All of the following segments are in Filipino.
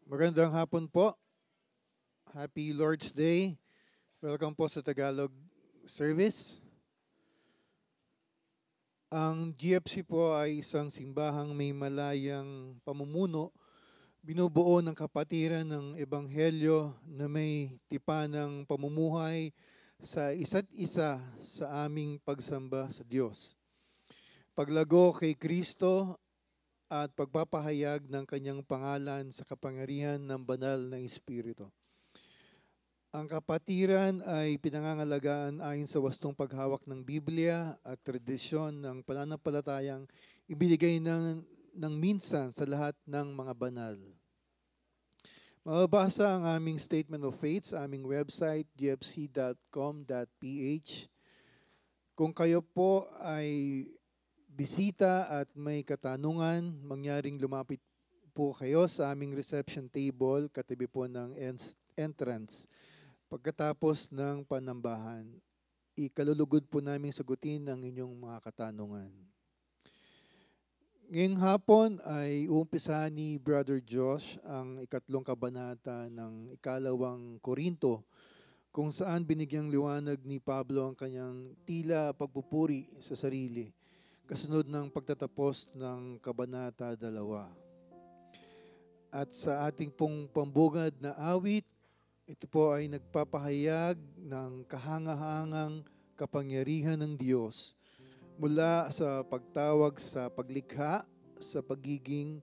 Magandang hapon po. Happy Lord's Day. Welcome po sa Tagalog service. Ang GFC po ay isang simbahang may malayang pamumuno, binubuo ng kapatiran ng Ebanghelyo na may tipan ng pamumuhay sa isa't isa sa aming pagsamba sa Diyos. Paglago kay Kristo at pagpapahayag ng kanyang pangalan sa kapangyarihan ng banal na Espiritu. Ang kapatiran ay pinangangalagaan ayon sa wastong paghawak ng Biblia at tradisyon ng pananampalatayang ibinigay ng minsan sa lahat ng mga banal. Mababasa ang aming Statement of Faith sa aming website, gfc.com.ph. Kung kayo po ay bisita at may katanungan, mangyaring lumapit po kayo sa aming reception table, katabi po ng entrance. Pagkatapos ng panambahan, ikalulugod po namin sagutin ang inyong mga katanungan. Ngayong hapon ay uumpisahan ni Brother Josh ang 3 kabanata ng 2 Korinto, kung saan binigyang liwanag ni Pablo ang kanyang tila pagpupuri sa sarili, kasunod ng pagtatapos ng Kabanata 2. At sa ating pong pambungad na awit, ito po ay nagpapahayag ng kahangahangang kapangyarihan ng Diyos mula sa pagtawag sa paglikha, sa pagiging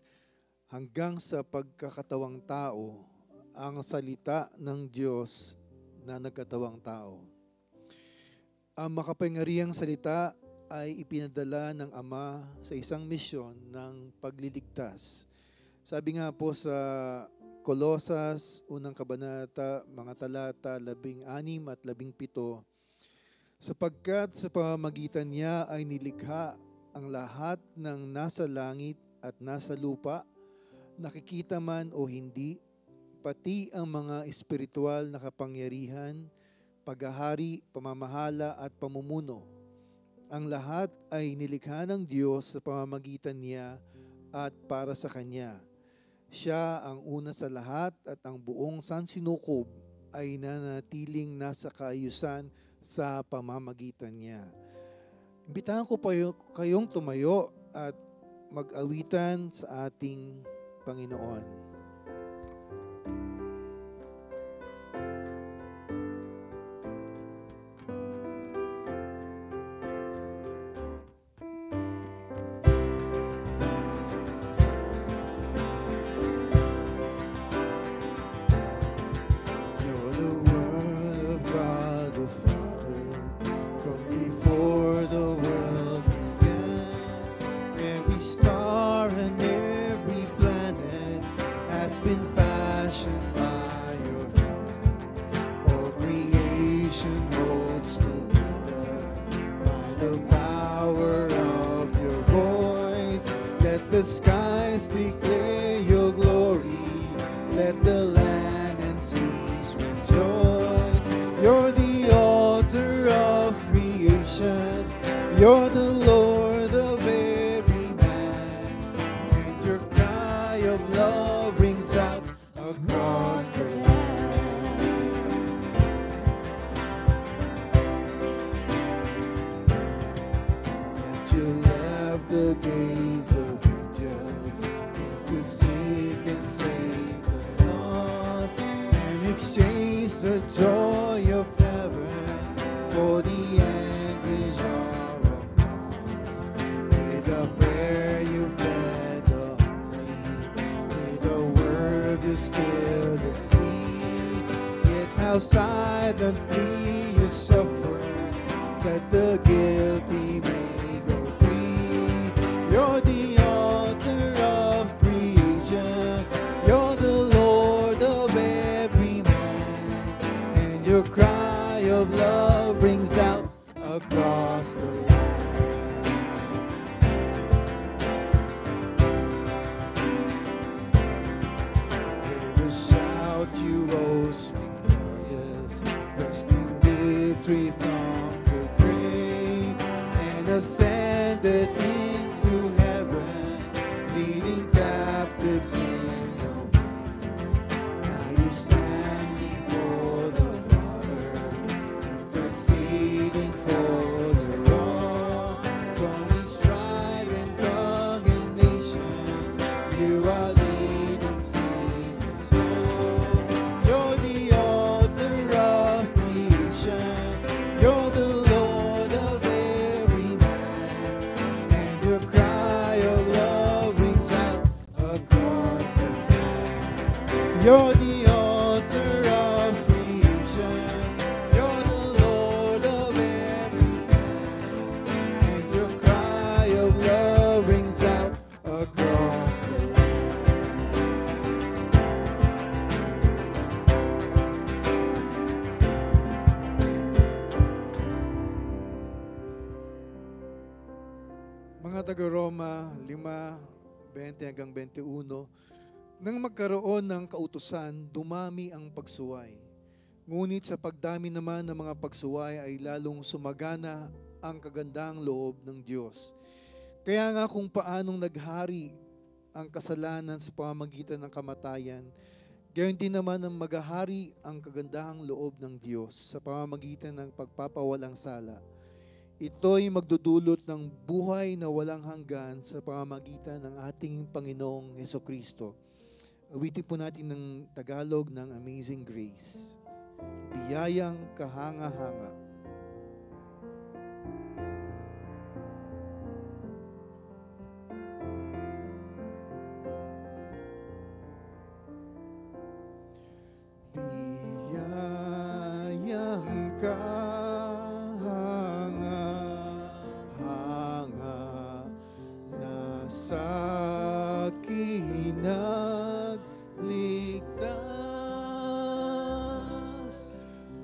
hanggang sa pagkakatawang tao, ang salita ng Diyos na nagkatawang tao. Ang makapangyarihang salita ay ipinadala ng Ama sa isang misyon ng pagliligtas. Sabi nga po sa Kolosas, unang kabanata, mga talata 16 at 17, sapagkat sa pamamagitan niya ay nilikha ang lahat ng nasa langit at nasa lupa, nakikita man o hindi, pati ang mga espiritual na kapangyarihan, paghahari, pamamahala at pamumuno. Ang lahat ay nilikha ng Diyos sa pamamagitan niya at para sa Kanya. Siya ang una sa lahat at ang buong sansinukob ay nanatiling nasa kaayusan sa pamamagitan niya. Imbitahan ko pa kayong tumayo at mag-awitan sa ating Panginoon. The skies declare your glory. Let the land and seas rejoice. You're the author of creation. You're the Lord of every man. And your cry of love rings out across the land. Yet you left the gaze of to seek and save the lost, and exchange the joy of heaven for the anguish of a cross. With a prayer you fed the hungry, with a word you still the sea. Yet how silently you suffered, that the guilty may go free. You're the your cry of love rings out across the land. With a shout you rose victorious, wresting victory from the grave, and ascended into heaven, leading captives in your way. You're the author of creation. You're the Lord of every man. And your cry of love rings out across the Mga taga-Roma 5:20 hanggang 21, nang magkaroon ng kautusan, dumami ang pagsuway. Ngunit sa pagdami naman ng mga pagsuway ay lalong sumagana ang kagandahang loob ng Diyos. Kaya nga kung paanong naghari ang kasalanan sa pamamagitan ng kamatayan, gayon din naman ang maghahari ang kagandahang loob ng Diyos sa pamamagitan ng pagpapawalang sala. Ito'y magdudulot ng buhay na walang hanggan sa pamamagitan ng ating Panginoong Hesukristo. Awitin po natin ng Tagalog ng Amazing Grace. Biyayang kahanga-hanga. biyayang kahanga-hanga na sa'kin nagligtas.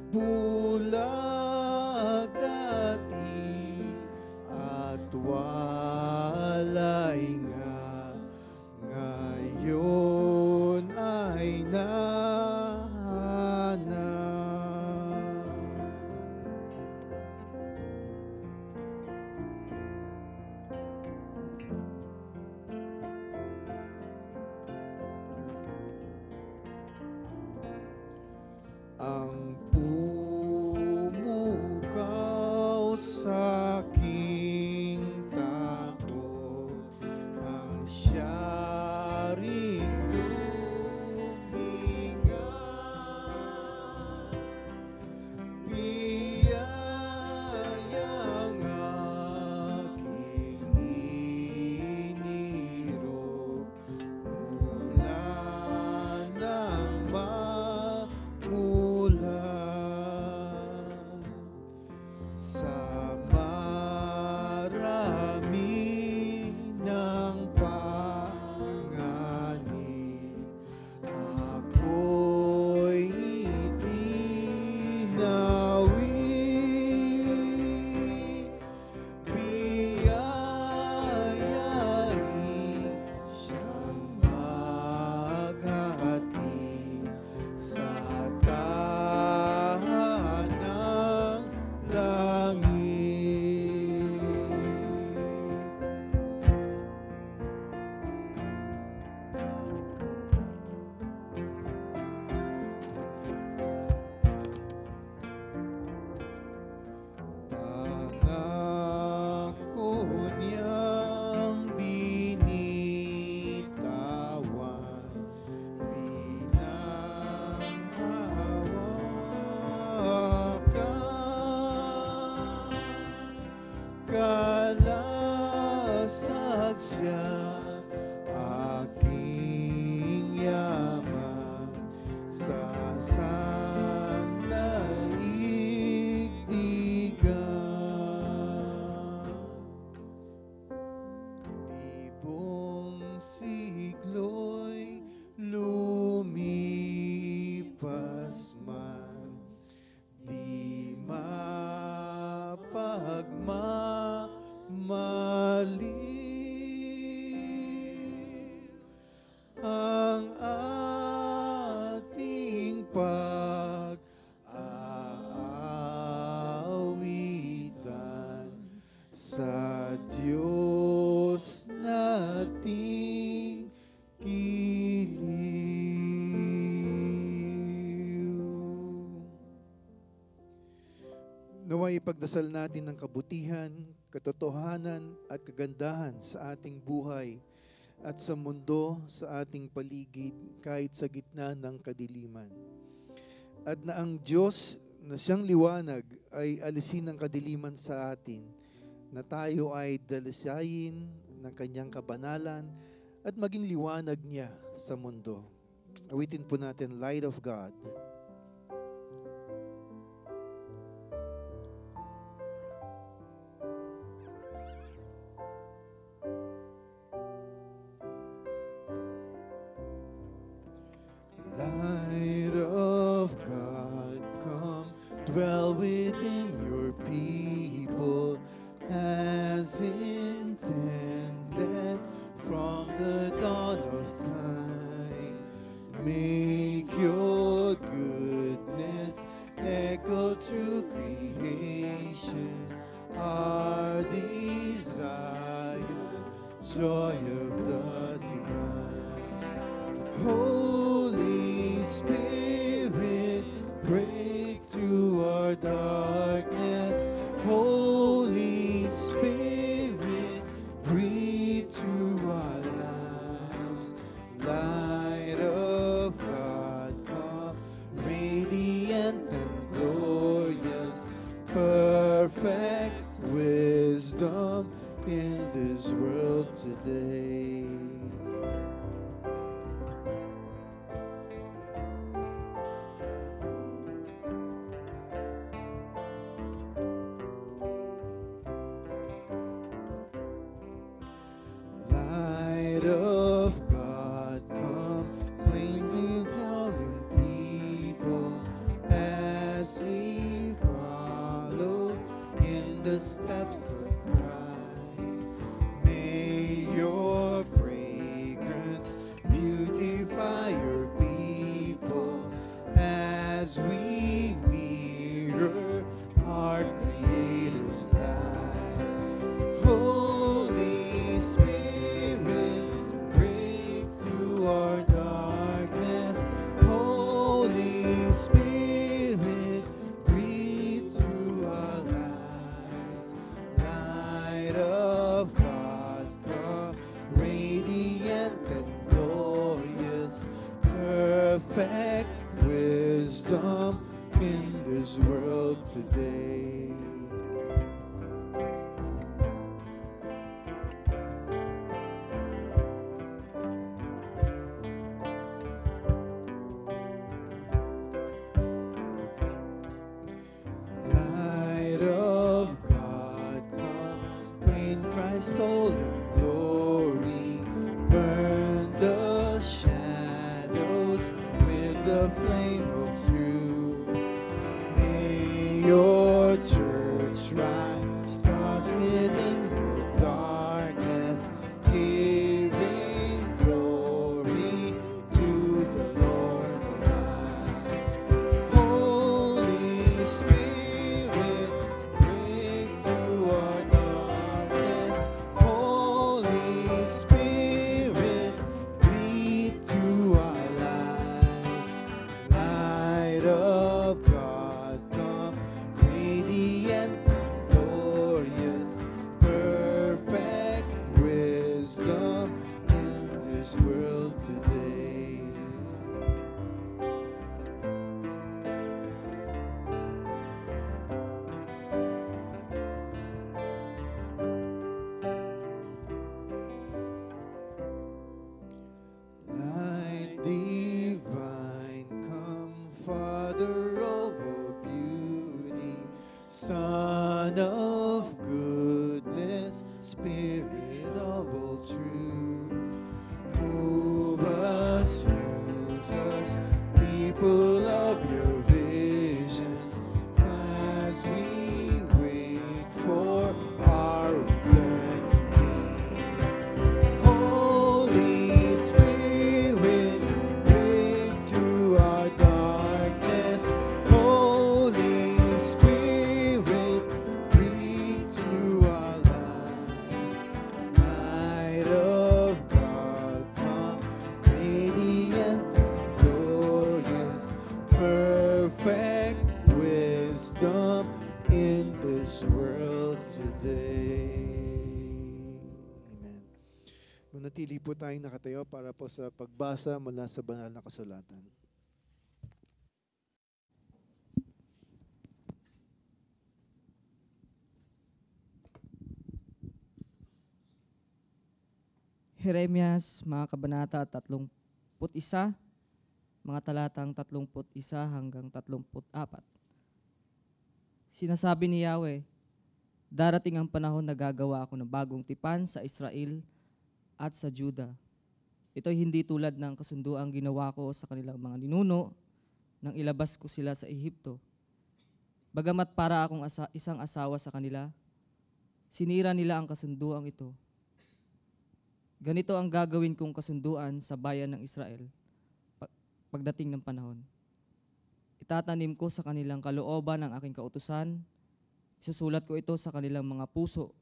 Bulag dati at walay nga, ngayon ay nahanap. Ang pumukaw sa'king takot, ang siya ring lumingat. Biyayang aking hinirok mula nang mamulat. Sa marami ng panganib, ako'y itinawi. Biyaya rin siyang maghahatid sa tahanang langit. Pangako niyang binitawan, pinanghawakan. Kalasag siya aking yaman sa sandaigdigan. Libong siglo'y lumipas man, di mapagmamaliw ang ating pag-aawitan sa Diyos nating giliw. Naway ipagdasal natin ng kabutihan, katotohanan at kagandahan sa ating buhay at sa mundo sa ating paligid kahit sa gitna ng kadiliman. At na ang Diyos na siyang liwanag ay alisin ang kadiliman sa atin, na tayo ay dalisayin ng kanyang kabanalan at maging liwanag niya sa mundo. Awitin po natin, Light of God. Light of God, come dwell within your people as intended from the dawn of time. Make your goodness echo through creation, our desire, joy of the divine. Holy Spirit, break through our darkness. Holy Spirit, breathe through our lives. Light of God, come, radiant and glorious, perfect wisdom in this world today. Light of God, come, plainly calling people as we follow in the steps of Christ. May your fragrance beautify your people as we mirror our Creator's light. Holy Spirit, break through our darkness. Holy Spirit, breathe through our lives. Light of God, come, radiant and glorious, perfect wisdom in this world today. Light of God, come, plain Christ stolen glory, burn the shadows with the flame of truth. May your church rise, stars within your darkness, giving glory to the Lord alive. Holy Spirit, break through our darkness. Holy Spirit, breathe through our lives. Light of God, come, radiant and glorious, perfect wisdom in this world today. Light divine, come, Father of all beauty, Son of goodness, Spirit of all truth. Move us, use us, people of your vision, as we wait for our returning King. Holy Spirit, break through our darkness. Holy Spirit, breathe through our lives. Light of God, come, radiant and glorious, perfect wisdom in this world today. Amen. Manatili po tayong nakatayo para po sa pagbasa mula sa banal na kasulatan. Jeremias, mga kabanata 31, mga talatang 31 hanggang 34. Sinasabi ni Yahweh, darating ang panahon na gagawa ako ng bagong tipan sa Israel at sa Juda. Ito'y hindi tulad ng kasunduang ginawa ko sa kanilang mga ninuno nang ilabas ko sila sa Ehipto. Bagamat para akong isang asawa sa kanila, sinira nila ang kasunduang ito. Ganito ang gagawin kong kasunduan sa bayan ng Israel pagdating ng panahon. Itatanim ko sa kanilang kalooban ang aking kautusan, isusulat ko ito sa kanilang mga puso.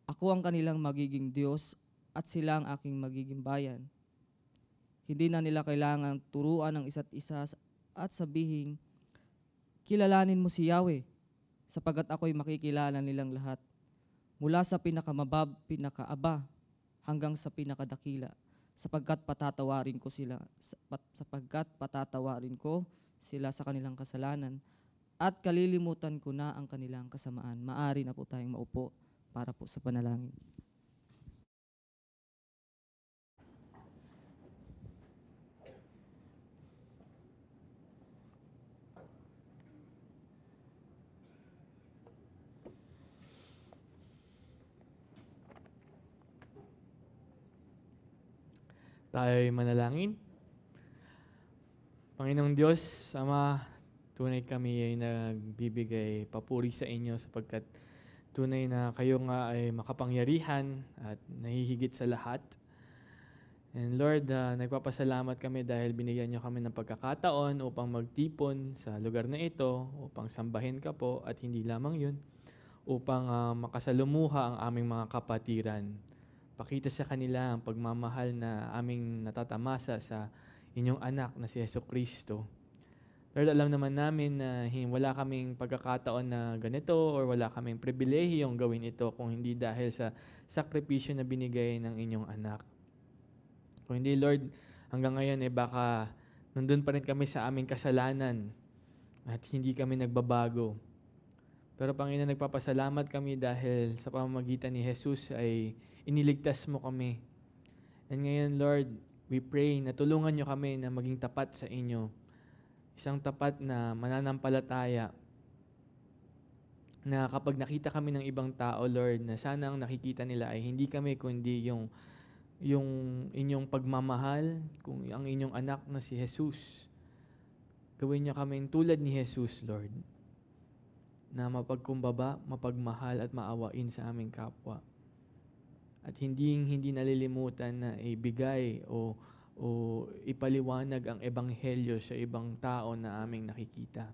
Ako ang kanilang magiging Diyos at sila ang aking magiging bayan. Hindi na nila kailangang turuan ng isa't isa at sabihin, kilalanin mo si Yahweh, sapagat ako'y makikilala nilang lahat. Mula sa pinakaaba hanggang sa pinakadakila, sapagkat patatawarin ko sila sa kanilang kasalanan at kalilimutan ko na ang kanilang kasamaan. Maari na po tayong maupo para po sa panalangin. Tayo'y manalangin. Panginoong Diyos, Ama, tunay kami ay nagbibigay papuri sa inyo sapagkat tunay na kayo nga ay makapangyarihan at nahihigit sa lahat. And Lord, nagpapasalamat kami dahil binigyan niyo kami ng pagkakataon upang magtipon sa lugar na ito, upang sambahin ka po at hindi lamang yun, upang makasalumuha ang aming mga kapatiran. Pakita sa kanila ang pagmamahal na aming natatamasa sa inyong anak na si Jesucristo. Lord, alam naman namin na wala kaming pagkakataon na ganito or wala kaming pribilehiyong gawin ito kung hindi dahil sa sakripisyo na binigay ng inyong anak. Kung hindi, Lord, hanggang ngayon baka nandun pa rin kami sa aming kasalanan at hindi kami nagbabago. Pero Panginoon, nagpapasalamat kami dahil sa pamamagitan ni Jesus ay iniligtas mo kami. And ngayon, Lord, we pray na tulungan nyo kami na maging tapat sa inyo. Isang tapat na mananampalataya. Na kapag nakita kami ng ibang tao, Lord, na sana ang nakikita nila ay hindi kami kundi yung inyong pagmamahal, kung ang inyong anak na si Jesus. Gawin nyo kami tulad ni Jesus, Lord, na mapagkumbaba, mapagmahal at maawain sa aming kapwa. At hindi nalilimutan na ibigay o ipaliwanag ang ebanghelyo sa ibang tao na aming nakikita.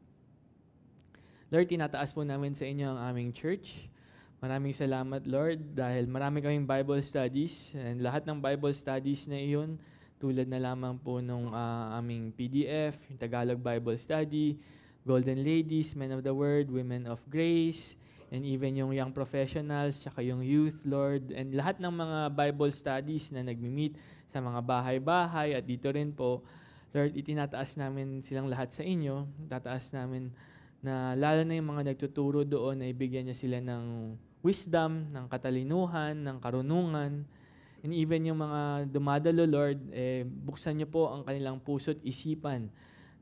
Lord, tinataas po namin sa inyo ang aming church. Maraming salamat, Lord, dahil marami kaming Bible studies and lahat ng Bible studies na iyon, tulad na lamang po nung aming PDF, yung Tagalog Bible Study, Golden Ladies, Men of the Word, Women of Grace, and even yung young professionals, tsaka yung youth, Lord, and lahat ng mga Bible studies na nagmi-meet sa mga bahay-bahay at dito rin po, Lord, itinataas namin silang lahat sa inyo. Tataas namin na lalo na yung mga nagtuturo doon na ibigyan niya sila ng wisdom, ng katalinuhan, ng karunungan, and even yung mga dumadalo, Lord, buksan niyo po ang kanilang puso't isipan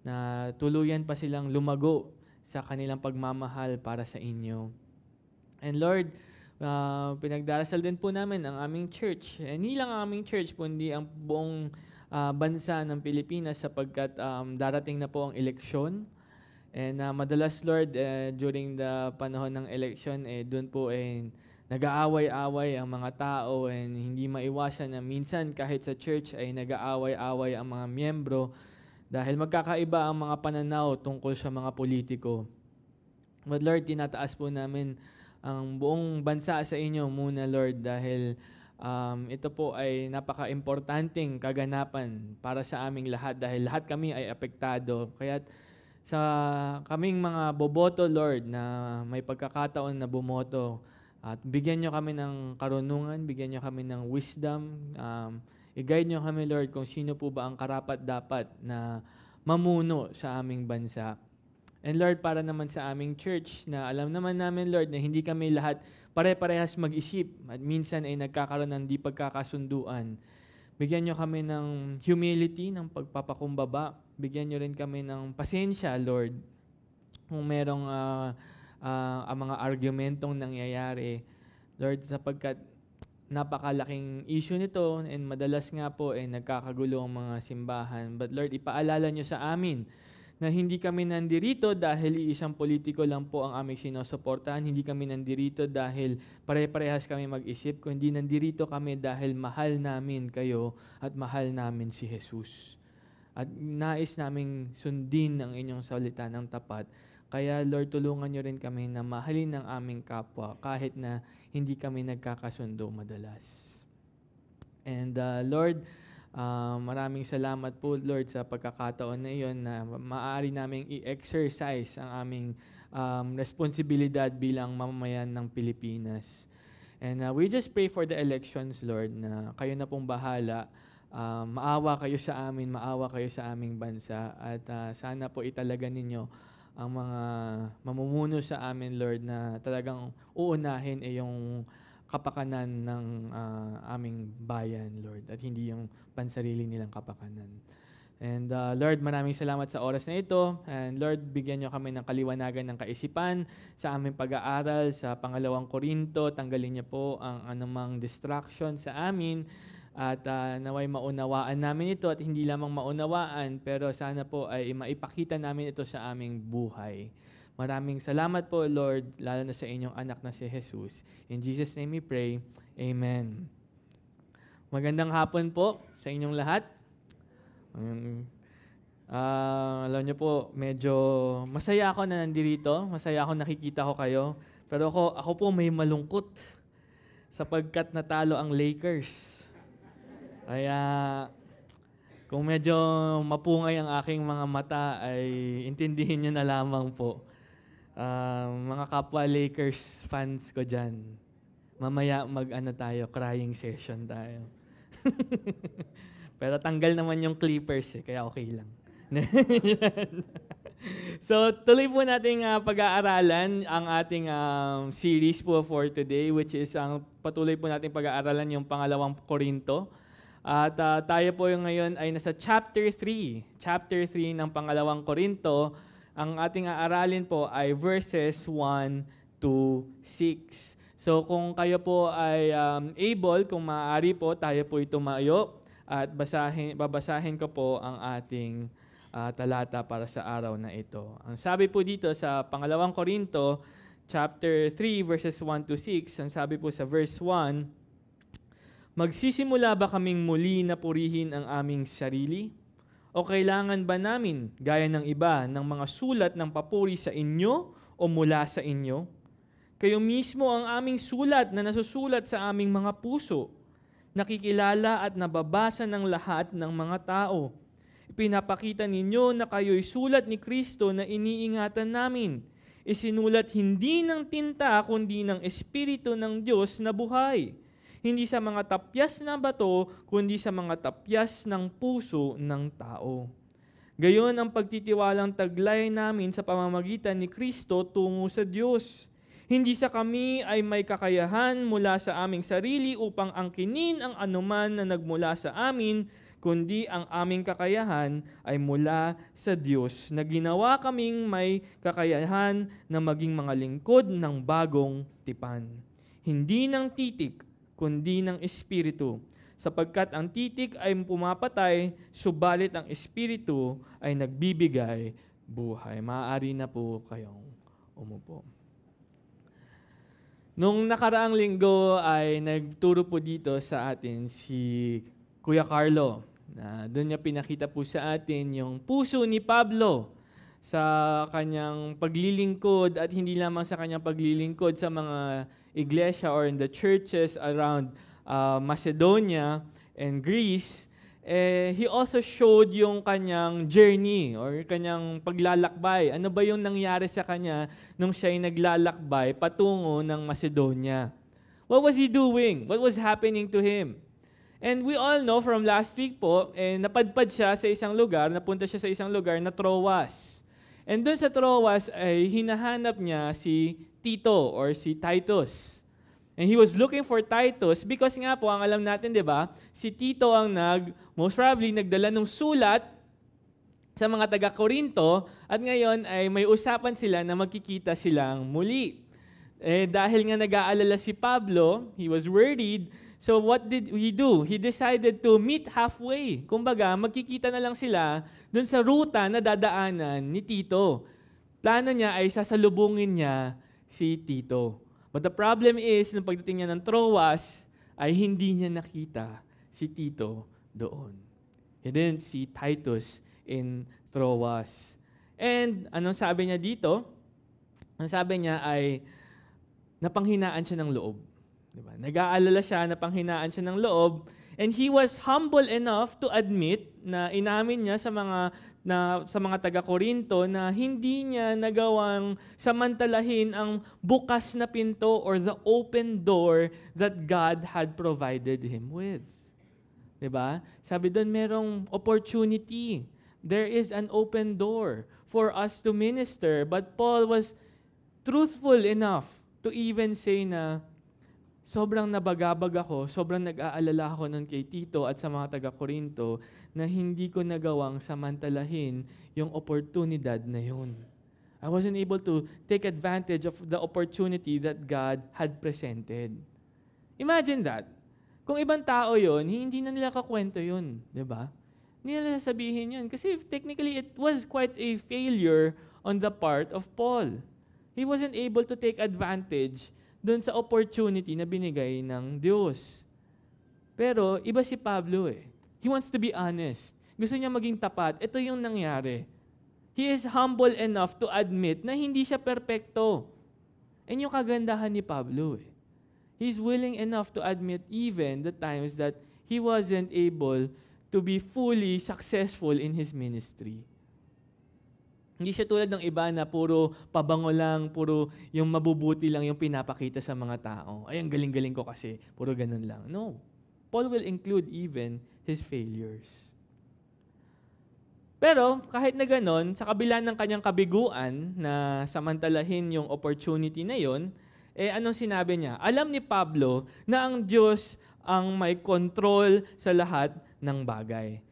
na tuluyan pa silang lumago sa kanilang pagmamahal para sa inyo. And Lord, pinagdarasal din po namin ang aming church. Hindi lang ang aming church, kundi ang buong bansa ng Pilipinas sapagkat darating na po ang eleksyon. And madalas, Lord, during the panahon ng election, doon po nag-aaway-away ang mga tao and hindi maiwasan na minsan kahit sa church ay nag-aaway-away ang mga miyembro dahil magkakaiba ang mga pananaw tungkol sa mga politiko. But Lord, tinataas po namin ang buong bansa sa inyo muna, Lord, dahil ito po ay napaka-importanting kaganapan para sa aming lahat dahil lahat kami ay apektado. Kaya sa kaming mga boboto, Lord, na may pagkakataon na bumoto, at bigyan nyo kami ng karunungan, bigyan nyo kami ng wisdom, i-guide nyo kami, Lord, kung sino po ba ang karapat-dapat na mamuno sa aming bansa. And Lord, para naman sa aming church na alam naman namin, Lord, na hindi kami lahat pare-parehas mag-isip at minsan ay nagkakaroon ng di pagkakasunduan. Bigyan nyo kami ng humility, ng pagpapakumbaba. Bigyan nyo rin kami ng pasensya, Lord. Kung merong mga argumentong nangyayari, Lord, sapagkat napakalaking issue nito and madalas nga po nagkakagulo ang mga simbahan. But Lord, ipaalala nyo sa amin na hindi kami nandirito dahil isang politiko lang po ang aming sinusuportahan. Hindi kami nandirito dahil pare-parehas kami mag-isip, kundi nandirito kami dahil mahal namin kayo at mahal namin si Jesus. At nais naming sundin ang inyong salita ng tapat. Kaya Lord, tulungan nyo rin kami na mahalin ang aming kapwa kahit na hindi kami nagkakasundo madalas. And Lord, maraming salamat po Lord sa pagkakataon na iyon na maaari naming i-exercise ang aming responsibilidad bilang mamamayan ng Pilipinas. And we just pray for the elections, Lord, na kayo na pong bahala. Maawa kayo sa amin, maawa kayo sa aming bansa. At sana po italaga ninyo ang mga mamumuno sa amin, Lord, na talagang uunahin yung kapakanan ng aming bayan, Lord, at hindi yung pansarili nilang kapakanan. And Lord, maraming salamat sa oras na ito. And Lord, bigyan nyo kami ng kaliwanagan ng kaisipan sa aming pag-aaral sa 2 Korinto. Tanggalin nyo po ang anumang distraction sa amin. At naway maunawaan namin ito at hindi lamang maunawaan, pero sana po ay maipakita namin ito sa aming buhay. Maraming salamat po, Lord, lalo na sa inyong anak na si Jesus. In Jesus' name we pray. Amen. Magandang hapon po sa inyong lahat. Alam niyo po, medyo masaya ako na nandirito. Masaya ako nakikita ko kayo. Pero ako po may malungkot sapagkat natalo ang Lakers. Kaya kung medyo mapungay ang aking mga mata ay intindihin nyo na lamang po. Mga kapwa Lakers fans ko dyan, mamaya tayo, crying session tayo. Pero tanggal naman yung Clippers kaya okay lang. So tuloy po nating pag-aaralan ang ating series po for today, which is patuloy po nating pag-aaralan yung 2 Korinto. At tayo po ngayon ay nasa chapter 3. Chapter 3 ng 2 Korinto. Ang ating aaralin po ay verses 1 to 6. So kung kayo po ay able, kung maaari po, tayo po tumayo at babasahin ko po ang ating talata para sa araw na ito. Ang sabi po dito sa 2 Korinto, chapter 3, verses 1 to 6, ang sabi po sa verse 1, magsisimula ba kaming muli na purihin ang aming sarili? O kailangan ba namin, gaya ng iba, ng mga sulat ng papuri sa inyo o mula sa inyo? Kayo mismo ang aming sulat na nasusulat sa aming mga puso, nakikilala at nababasa ng lahat ng mga tao. Ipinapakita ninyo na kayo'y sulat ni Kristo na iniingatan namin. Isinulat hindi ng tinta kundi ng Espiritu ng Diyos na buhay. Hindi sa mga tapyas na bato, kundi sa mga tapyas ng puso ng tao. Gayon ang pagtitiwalang taglay namin sa pamamagitan ni Kristo tungo sa Diyos. Hindi sa kami ay may kakayahan mula sa aming sarili upang angkinin ang anuman na nagmula sa amin, kundi ang aming kakayahan ay mula sa Diyos na ginawa kaming may kakayahan na maging mga lingkod ng bagong tipan. Hindi ng titik, kundi ng Espiritu. Sapagkat ang titik ay pumapatay, subalit ang Espiritu ay nagbibigay buhay. Maaari na po kayong umupo. Nung nakaraang linggo ay nagturo po dito sa atin si Kuya Carlo. Doon niya pinakita po sa atin yung puso ni Pablo sa kanyang paglilingkod at hindi lamang sa kanyang paglilingkod sa mga iglesia or in the churches around Macedonia and Greece. He also showed yung kanyang journey or kanyang paglalakbay. Ano ba yung nangyari sa kanya nung siya'y naglalakbay patungo ng Macedonia? What was he doing? What was happening to him? And we all know from last week po, napadpad siya sa isang lugar, napunta siya sa isang lugar na Troas. And doon sa Troas ay hinahanap niya si Tito or si Titus. And he was looking for Titus because nga po, ang alam natin, di ba, si Tito ang most probably, nagdala ng sulat sa mga taga-Korinto at ngayon ay may usapan sila na magkikita silang muli. Dahil nga nag-aalala si Pablo, he was worried, so what did he do? He decided to meet halfway. Kumbaga, magkikita na lang sila dun sa ruta na dadaanan ni Tito. Plano niya ay sasalubungin niya si Tito. But the problem is, nung pagdating niya ng Troas, ay hindi niya nakita si Tito doon. He didn't see Titus in Troas. And anong sabi niya dito? Ang sabi niya ay napanghinaan siya ng loob. Diba? Nag-aalala siya, napanghinaan siya ng loob. And he was humble enough to admit na inamin niya sa mga taga-Korinto na hindi niya nagawang samantalahin ang bukas na pinto or the open door that God had provided him with. Diba? Sabi doon, merong opportunity. There is an open door for us to minister. But Paul was truthful enough to even say na sobrang nabagabag ako, sobrang nag-aalala ako nun kay Tito at sa mga taga-Korinto na hindi ko nagawang samantalahin yung oportunidad na yun. I wasn't able to take advantage of the opportunity that God had presented. Imagine that. Kung ibang tao yun, hindi na nila kakwento yun. Diba? Hindi nila sasabihin yun. Kasi technically, it was quite a failure on the part of Paul. He wasn't able to take advantage doon sa opportunity na binigay ng Diyos. Pero iba si Pablo eh. He wants to be honest. Gusto niya maging tapat. Ito yung nangyari. He is humble enough to admit na hindi siya perpekto. And yung kagandahan ni Pablo eh. He's willing enough to admit even the times that he wasn't able to be fully successful in his ministry. Hindi siya tulad ng iba na puro pabango lang, puro yung mabubuti lang yung pinapakita sa mga tao. Ay, ang galing-galing ko kasi, puro ganun lang. No. Paul will include even his failures. Pero, kahit na ganun, sa kabila ng kanyang kabiguan na samantalahin yung opportunity na yon, anong sinabi niya? Alam ni Pablo na ang Diyos ang may control sa lahat ng bagay.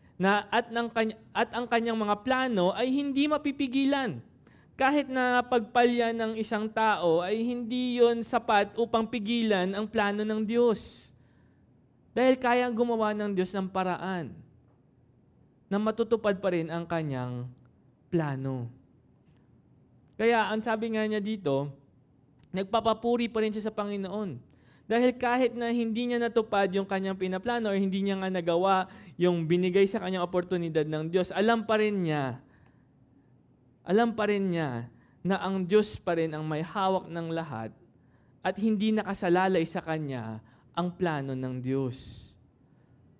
At ang kanyang mga plano ay hindi mapipigilan. Kahit na pagpalya ng isang tao ay hindi yon sapat upang pigilan ang plano ng Diyos. Dahil kayang gumawa ng Diyos ng paraan na matutupad pa rin ang kanyang plano. Kaya ang sabi nga niya dito, nagpapapuri pa rin siya sa Panginoon. Dahil kahit na hindi niya natupad yung kanyang pinaplano or hindi niya nga nagawa yung binigay sa kanyang oportunidad ng Diyos, alam pa rin niya na ang Diyos pa rin ang may hawak ng lahat at hindi nakasalalay sa kanya ang plano ng Diyos.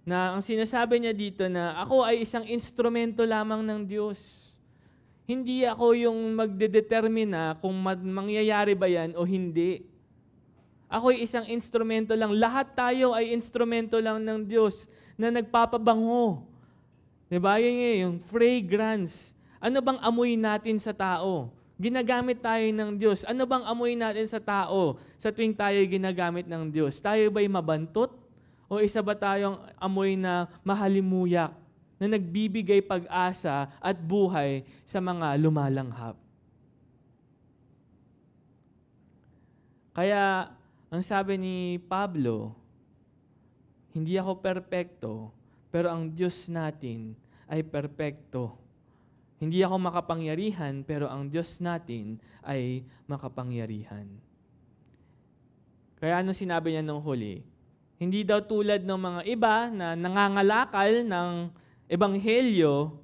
Na ang sinasabi niya dito na ako ay isang instrumento lamang ng Diyos. Hindi ako yung magdedetermina kung mangyayari ba yan o hindi. Ako ay isang instrumento lang. Lahat tayo ay instrumento lang ng Diyos na nagpapabango. Diba? Yung fragrance. Ano bang amoy natin sa tao? Ginagamit tayo ng Diyos. Ano bang amoy natin sa tao sa tuwing tayo ginagamit ng Diyos? Tayo ba'y mabantot? O isa ba tayong amoy na mahalimuyak na nagbibigay pag-asa at buhay sa mga lumalanghap? Kaya, ang sabi ni Pablo, hindi ako perpekto, pero ang Diyos natin ay perpekto. Hindi ako makapangyarihan, pero ang Diyos natin ay makapangyarihan. Kaya ano sinabi niya nung huli? Hindi daw tulad ng mga iba na nangangalakal ng ebanghelyo,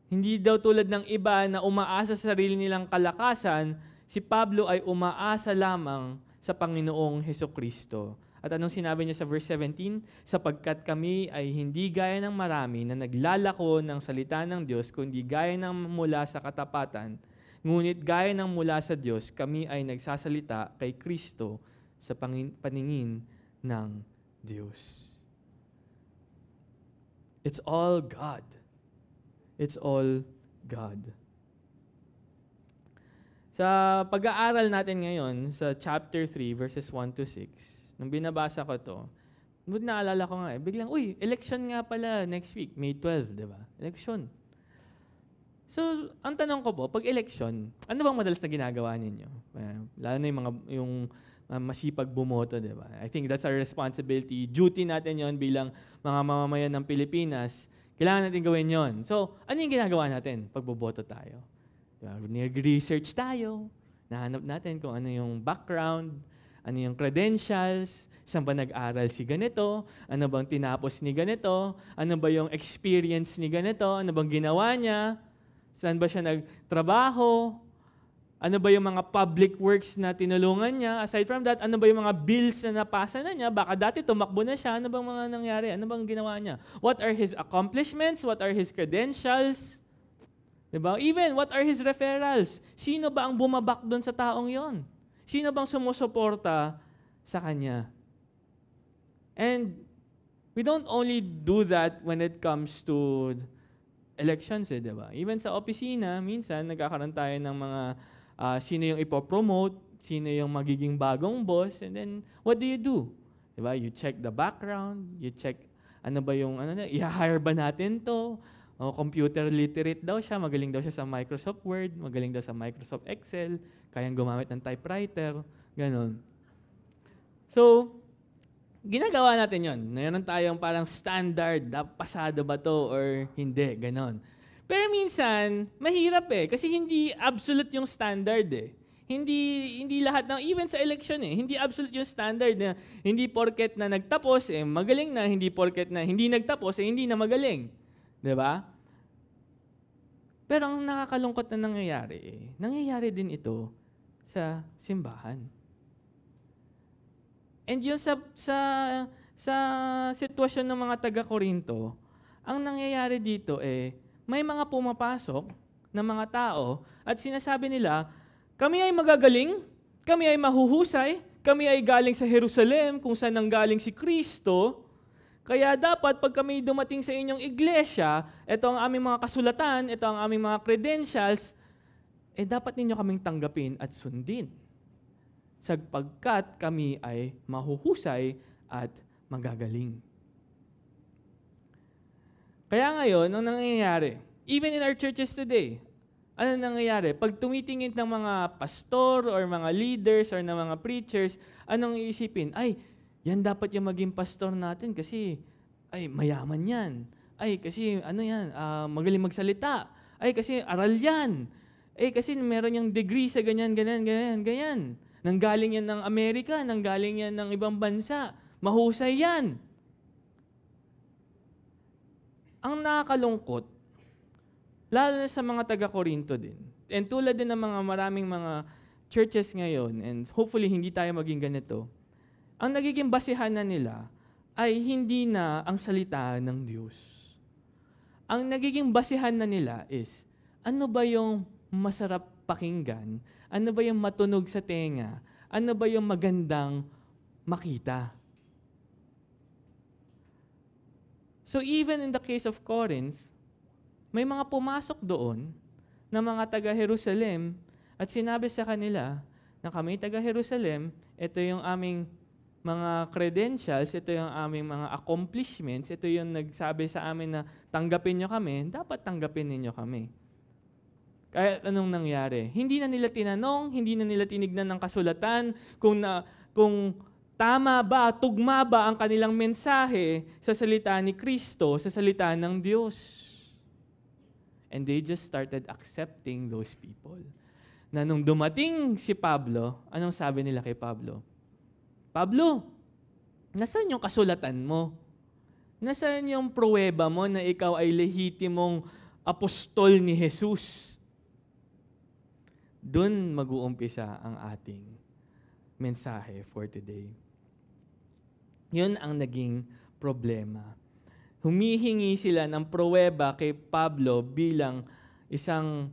hindi daw tulad ng iba na umaasa sa sarili nilang kalakasan, si Pablo ay umaasa lamang sa Panginoong Hesukristo. At anong sinabi niya sa verse 17? Sapagkat kami ay hindi gaya ng marami na naglalako ng salita ng Diyos, kundi gaya ng mula sa katapatan. Ngunit gaya ng mula sa Diyos, kami ay nagsasalita kay Kristo sa paningin ng Diyos. It's all God. It's all God. Sa pag-aaral natin ngayon, sa chapter 3, verses 1 to 6, nung binabasa ko to, naalala ko nga biglang, election nga pala next week, May 12, di ba? Election. So, ang tanong ko po, pag election, ano bang madalas na ginagawa ninyo? Lalo na yung masipag bumoto, di ba? I think that's our responsibility. Duty natin yon bilang mga mamamayan ng Pilipinas. Kailangan natin gawin yon. So, ano yung ginagawa natin pag boboto tayo? Diba? Nag-research tayo. Nahanap natin kung ano yung background, ano yung credentials, saan ba nag-aral si ganito, ano bang tinapos ni ganito, ano ba yung experience ni ganito, ano bang ginawa niya, saan ba siya nagtrabaho, ano ba yung mga public works na tinulungan niya. Aside from that, ano ba yung mga bills na napasa na niya? Baka dati tumakbo na siya. Ano bang mga nangyari? Ano bang ginawa niya? What are his accomplishments? What are his credentials? Diba? Even, what are his referrals? Sino ba ang bumabak doon sa taong yon? Sino bang sumusuporta sa kanya? And we don't only do that when it comes to elections, diba? Even sa opisina, minsan nagkakaroon tayo ng mga sino yung ipopromote, sino yung magiging bagong boss, and then what do? Diba? You check the background, you check ano ba yung, i-hire ba natin to? O, computer literate daw siya, magaling daw siya sa Microsoft Word, magaling daw sa Microsoft Excel, kayang gumamit ng typewriter, ganun. So, ginagawa natin yon. Mayroon tayong parang standard, pasado ba to or hindi, ganun. Pero minsan, mahirap kasi hindi absolute yung standard Hindi lahat ng, even sa election hindi absolute yung standard na hindi porket na nagtapos, magaling na, hindi porket na hindi nagtapos, hindi na magaling. Diba? Pero ang nakakalungkot na nangyayari din ito sa simbahan. And yun sa sitwasyon ng mga taga-Korinto, ang nangyayari dito may mga pumapasok na mga tao at sinasabi nila, kami ay magagaling, kami ay mahuhusay, kami ay galing sa Jerusalem kung saan nanggaling si Kristo. Kaya dapat pag kami dumating sa inyong iglesia, ito ang aming mga kasulatan, ito ang aming mga credentials, dapat ninyo kaming tanggapin at sundin. Sapagkat kami ay mahuhusay at magagaling. Kaya ngayon, ang nangyayari, even in our churches today, ano nangyayari? Pag tumitingin ng mga pastor or mga leaders or ng mga preachers, anong iisipin? Yan dapat yung maging pastor natin kasi mayaman yan. Kasi magaling magsalita. Kasi aral yan. Kasi meron yung degree sa ganyan. Nanggaling yan ng Amerika, nanggaling yan ng ibang bansa. Mahusay yan. Ang nakakalungkot, lalo na sa mga taga-Korinto din, and tulad din ng mga maraming mga churches ngayon, and hopefully hindi tayo maging ganito, ang nagiging basihan na nila ay hindi na ang salita ng Diyos. Ang nagiging basihan na nila is, ano ba yung masarap pakinggan? Ano ba yung matunog sa tenga? Ano ba yung magandang makita? So even in the case of Corinth, may mga pumasok doon na mga taga-Jerusalem at sinabi sa kanila na kami taga-Jerusalem, ito yung aming mga credentials, ito yung aming mga accomplishments, ito yung nagsabi sa amin na tanggapin nyo kami, dapat tanggapin ninyo kami. Kaya anong nangyari? Hindi na nila tinanong, hindi na nila tinignan ng kasulatan kung tama ba, tugma ba ang kanilang mensahe sa salita ni Kristo, sa salita ng Diyos. And they just started accepting those people. Na nung dumating si Pablo, anong sabi nila kay Pablo? Pablo, nasaan yung kasulatan mo? Nasaan yung pruweba mo na ikaw ay lehitimong apostol ni Jesus? Doon mag-uumpisa ang ating mensahe for today. Yun ang naging problema. Humihingi sila ng pruweba kay Pablo bilang isang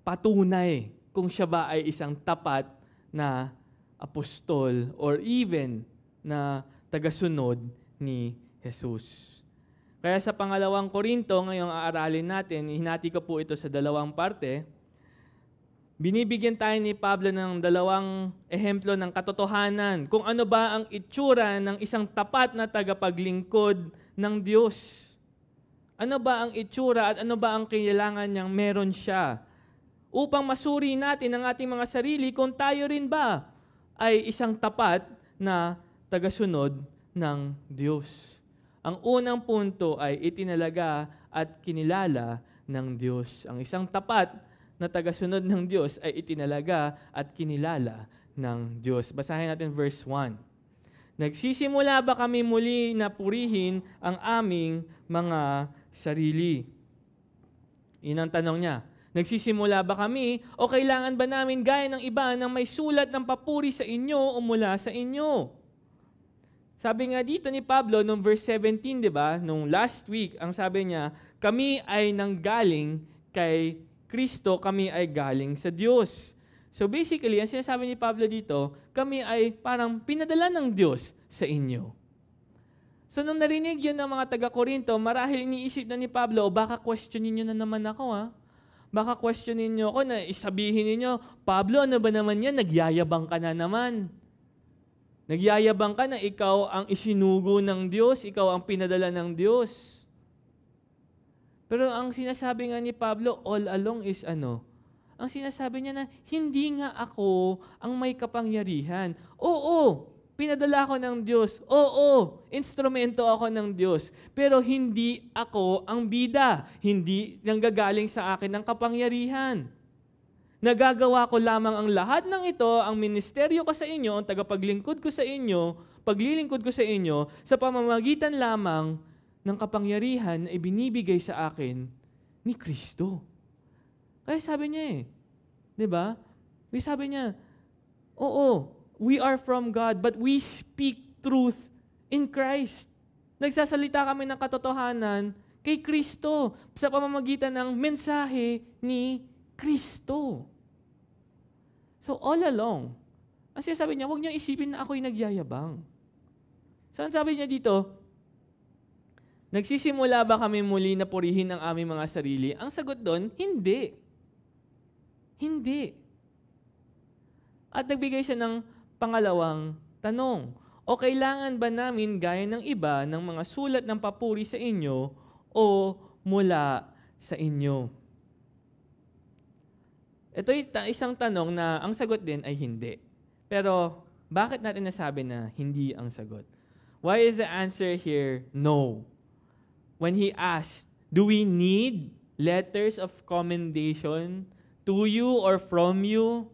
patunay kung siya ba ay isang tapat na apostol or even na tagasunod ni Jesus. Kaya sa pangalawang Korinto, ngayong aaralin natin, hinati ko po ito sa dalawang parte. binibigyan tayo ni Pablo ng dalawang ehemplo ng katotohanan kung ano ba ang itsura ng isang tapat na tagapaglingkod ng Diyos. Ano ba ang itsura at ano ba ang kailangan niyang meron siya? Upang masuri natin ang ating mga sarili kung tayo rin ba ay isang tapat na tagasunod ng Diyos. Ang unang punto ay itinalaga at kinilala ng Diyos. Ang isang tapat na tagasunod ng Diyos ay itinalaga at kinilala ng Diyos. Basahin natin verse 1. Nagsisimula ba kami muli na purihin ang aming mga sarili? Yun ang tanong niya. Nagsisimula ba kami o kailangan ba namin gaya ng iba nang may sulat ng papuri sa inyo o mula sa inyo? Sabi nga dito ni Pablo noong verse 17, di ba? Nung last week, ang sabi niya, kami ay nanggaling kay Kristo, kami ay galing sa Diyos. So basically, ang sinasabi ni Pablo dito, kami ay parang pinadala ng Diyos sa inyo. So nung narinig yun ng mga taga-Korinto, marahil iniisip na ni Pablo, o baka questionin nyo na naman ako ha? Baka questionin nyo ako na isabihin ninyo, Pablo, ano ba naman yan? Nagyayabang ka na naman. Nagyayabang ka na ikaw ang isinugo ng Diyos, ikaw ang pinadala ng Diyos. Pero ang sinasabi nga ni Pablo all along is ano? Ang sinasabi niya na, hindi nga ako ang may kapangyarihan. Oo, pinadala ako ng Diyos. Oo, instrumento ako ng Diyos. Pero hindi ako ang bida. Hindi nanggagaling sa akin ng kapangyarihan. Nagagawa ko lamang ang lahat ng ito, ang ministeryo ko sa inyo, ang tagapaglingkod ko sa inyo, paglilingkod ko sa inyo, sa pamamagitan lamang ng kapangyarihan na ibinibigay sa akin ni Kristo. Kaya sabi niya di ba? Sabi niya, oo, we are from God, but we speak truth in Christ. Nagsasalita kami ng katotohanan kay Kristo sa pamamagitan ng mensahe ni Kristo. So all along, ang sinasabi niya, huwag niyo isipin na ako'y nagyayabang. So ang sabi niya dito, nagsisimula ba kami muli na purihin ang aming mga sarili? Ang sagot doon, hindi. Hindi. At nagbigay siya ng pangalawang tanong. O kailangan ba namin gaya ng iba ng mga sulat ng papuri sa inyo o mula sa inyo? Ito ay isang tanong na ang sagot din ay hindi. Pero bakit natin nasabi na hindi ang sagot? Why is the answer here no? When he asked, do we need letters of commendation to you or from you?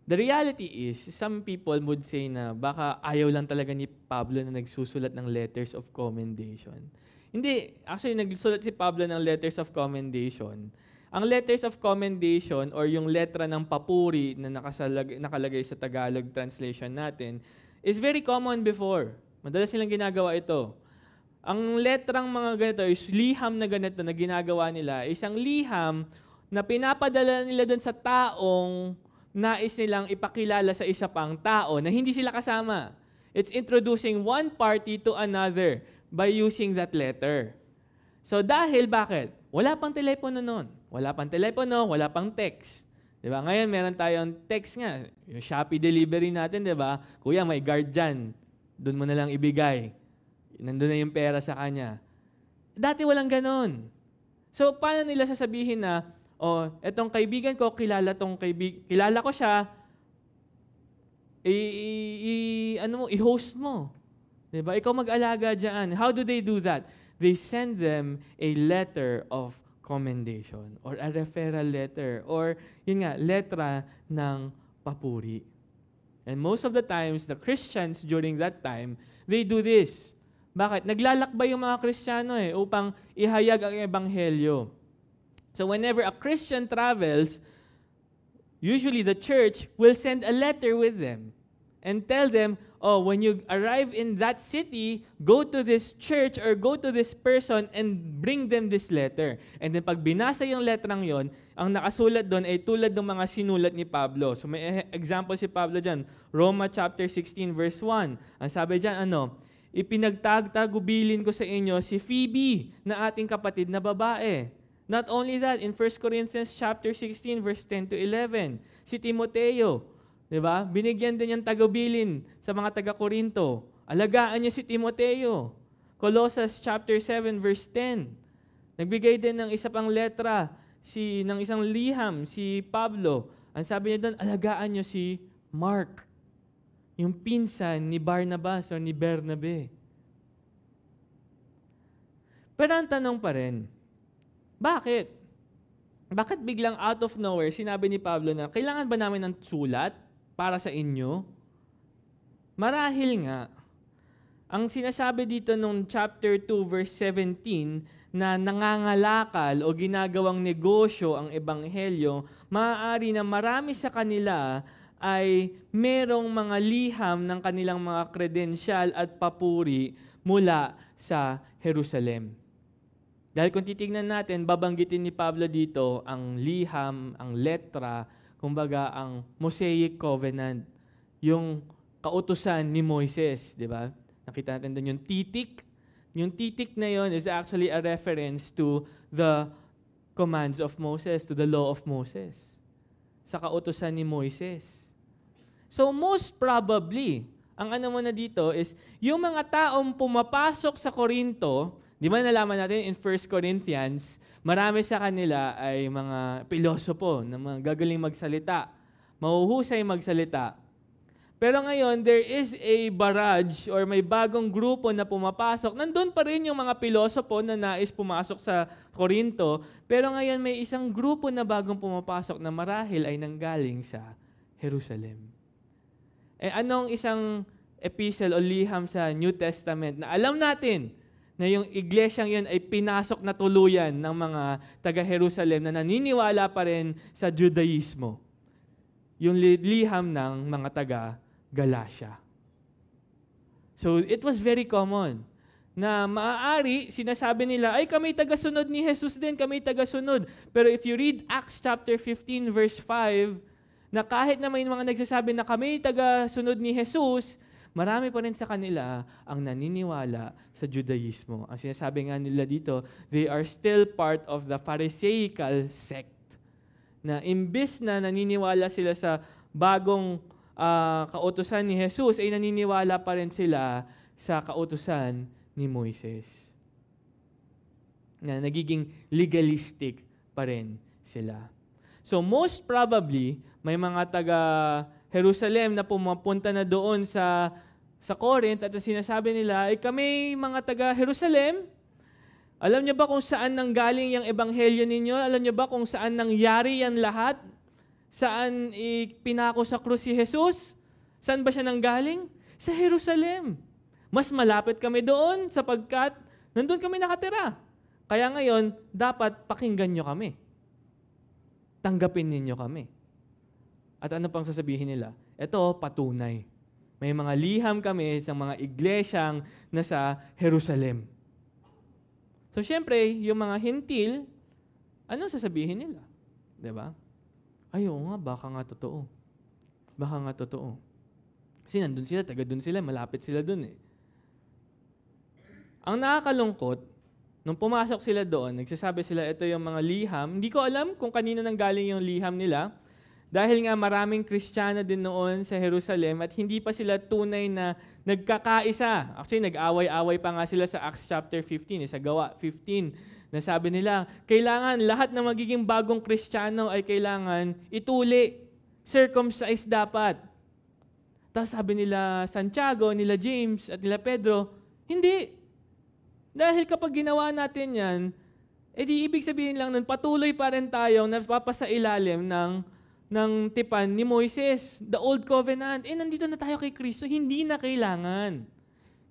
The reality is, some people would say na baka ayaw lang talaga ni Pablo na nagsusulat ng letters of commendation. Hindi. Actually, nagsulat si Pablo ng letters of commendation. Ang letters of commendation or yung letra ng papuri na nakalagay sa Tagalog translation natin is very common before. Madalas silang ginagawa ito. Ang letrang mga ganito, is liham na ganito na ginagawa nila, isang liham na pinapadala nila doon sa taong nais nilang ipakilala sa isa pang tao na hindi sila kasama. It's introducing one party to another by using that letter. So dahil bakit? Wala pang telepono noon. Wala pang telepono, wala pang text. Diba? Ngayon meron tayong text nga. Yung Shopee delivery natin, diba? Kuya, may guard dyan. Doon mo na lang ibigay. Nandun na yung pera sa kanya. Dati walang ganon. So, paano nila sasabihin na, etong kaibigan ko, kilala ko siya, i-host mo. Diba? Ikaw mag-alaga dyan. How do they do that? They send them a letter of commendation or a referral letter or, yun nga, letra ng papuri. And most of the times, the Christians during that time, they do this. Bakit? Naglalakbay yung mga Kristiyano upang ihayag ang ebanghelyo. So whenever a Christian travels, usually the church will send a letter with them and tell them, when you arrive in that city, go to this church or go to this person and bring them this letter. And then pag binasa yung letrang yon, ang nakasulat doon ay tulad ng mga sinulat ni Pablo. So may example si Pablo dyan, Roma chapter 16 verse 1. Ang sabi dyan, ipinagtagtagubilin ko sa inyo si Phoebe na ating kapatid na babae. Not only that, in 1 Corinthians chapter 16, verse 10 to 11, si Timoteo, di ba? Binigyan din niyang tagubilin sa mga taga-Korinto. Alagaan niyo si Timoteo. Colossus chapter 7, verse 10. Nagbigay din ng isa pang letra, ng isang liham, si Pablo. Ang sabi niya doon, alagaan niyo si Mark, yung pinsan ni Barnabas o ni Bernabe. Pero ang tanong pa rin, bakit? Bakit biglang out of nowhere sinabi ni Pablo na kailangan ba namin ng sulat para sa inyo? Marahil nga, ang sinasabi dito nung chapter 2 verse 17 na nangangalakal o ginagawang negosyo ang ebanghelyo, maaari na marami sa kanila ay merong mga liham ng kanilang mga kredensyal at papuri mula sa Jerusalem. Dahil kung titignan natin, babanggitin ni Pablo dito ang liham, ang letra, kumbaga ang Mosaic Covenant, yung kautusan ni Moises, di ba? Nakita natin doon yung titik. Yung titik na yon is actually a reference to the commands of Moses, to the law of Moses, sa kautusan ni Moises. So most probably, ang ano mo na dito is, yung mga taong pumapasok sa Korinto, di ba nalaman natin in 1 Corinthians, marami sa kanila ay mga pilosopo na mga gagaling magsalita, mahuhusay magsalita. Pero ngayon, there is a barrage or may bagong grupo na pumapasok. Nandun pa rin yung mga pilosopo na nais pumasok sa Korinto, pero ngayon may isang grupo na bagong pumapasok na marahil ay nanggaling sa Jerusalem. Anong isang epistle o liham sa New Testament na alam natin na yung iglesyang yun ay pinasok na tuluyan ng mga taga-Jerusalem na naniniwala pa rin sa Judaismo? Yung liham ng mga taga-Galatia. So, it was very common na maaari, sinasabi nila, ay kami taga-sunod ni Jesus din, kami taga-sunod. Pero if you read Acts chapter 15 verse 5, na kahit na may mga nagsasabi na kami taga-sunod ni Jesus, marami pa rin sa kanila ang naniniwala sa Judaismo. Ang sinasabi nga nila dito, they are still part of the Pharisaical sect. Na imbis na naniniwala sila sa bagong kautusan ni Jesus, ay naniniwala pa rin sila sa kautusan ni Moises. Na nagiging legalistic pa rin sila. So most probably, may mga taga-Jerusalem na pumapunta na doon sa Corinth at sinasabi nila, ay kami mga taga-Jerusalem, alam niyo ba kung saan nanggaling yung ebanghelyo ninyo? Alam niyo ba kung saan nangyari yan lahat? Saan pinako sa krus si Jesus? Saan ba siya nanggaling? Sa Jerusalem. Mas malapit kami doon sapagkat nandun kami nakatira. Kaya ngayon, dapat pakinggan nyo kami. Tanggapin ninyo kami. At ano pang sasabihin nila? Ito, patunay. May mga liham kami sa mga iglesyang nasa Jerusalem. So, syempre, yung mga hintil, anong sasabihin nila? Diba? Ayaw nga, baka nga totoo. Baka nga totoo. Kasi nandun sila, taga dun sila, malapit sila dun eh. Ang nakakalungkot, nung pumasok sila doon, nagsasabi sila, ito yung mga liham. Hindi ko alam kung kanino nanggaling yung liham nila. Dahil nga maraming Kristiyano din noon sa Jerusalem at hindi pa sila tunay na nagkakaisa. Actually, nag-away-away pa nga sila sa Acts chapter 15, sa Gawa 15, na sabi nila, kailangan lahat na magiging bagong Kristiyano ay kailangan ituli. Circumcised dapat. Tapos sabi nila Santiago, nila James, at nila Pedro, hindi. Dahil kapag ginawa natin yan, edi ibig sabihin lang nun, patuloy pa rin tayong napapasailalim ng tipan ni Moises, the Old Covenant. Nandito na tayo kay Kristo, hindi na kailangan.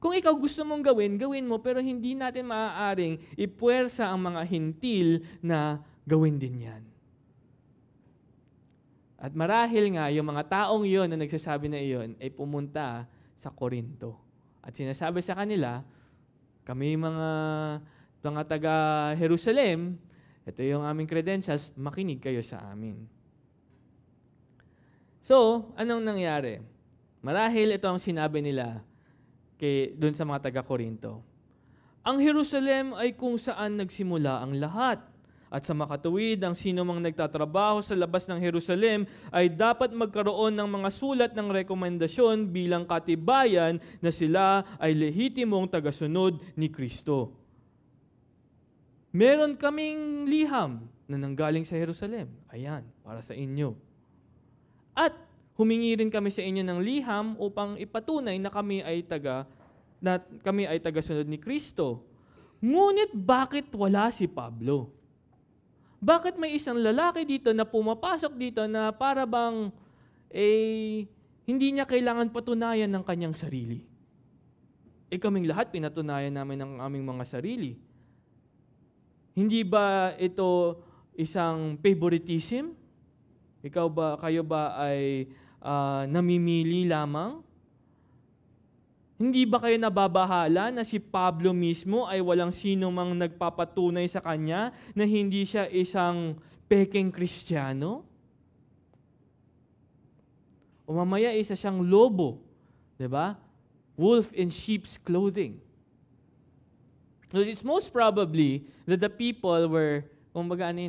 Kung ikaw gusto mong gawin, gawin mo, pero hindi natin maaaring ipuwersa ang mga hintil na gawin din yan. At marahil nga, yung mga taong yon na nagsasabi na iyon ay pumunta sa Korinto. At sinasabi sa kanila, kami mga taga-Jerusalem, ito yung aming credentials, makinig kayo sa amin. So, anong nangyari? Marahil ito ang sinabi nila doon sa mga taga-Korinto. Ang Jerusalem ay kung saan nagsimula ang lahat. At sa makatuwid, ang sino mang nagtatrabaho sa labas ng Jerusalem ay dapat magkaroon ng mga sulat ng rekomendasyon bilang katibayan na sila ay lehitimong tagasunod ni Kristo. Meron kaming liham na nanggaling sa Jerusalem. Ayan, para sa inyo. At humingi rin kami sa inyo ng liham upang ipatunay na kami ay tagasunod ni Kristo. Ngunit bakit wala si Pablo? Bakit may isang lalaki dito na pumapasok dito na para bang hindi niya kailangan patunayan ng kanyang sarili? Kaming lahat pinatunayan namin ng aming mga sarili. Hindi ba ito isang favoritism? Kayo ba ay namimili lamang? Hindi ba kayo nababahala na si Pablo mismo ay walang sino mang nagpapatunay sa kanya na hindi siya isang pekeng Kristiyano? O mamaya isa siyang lobo, 'di ba? Wolf in sheep's clothing. So it's most probably that the people were,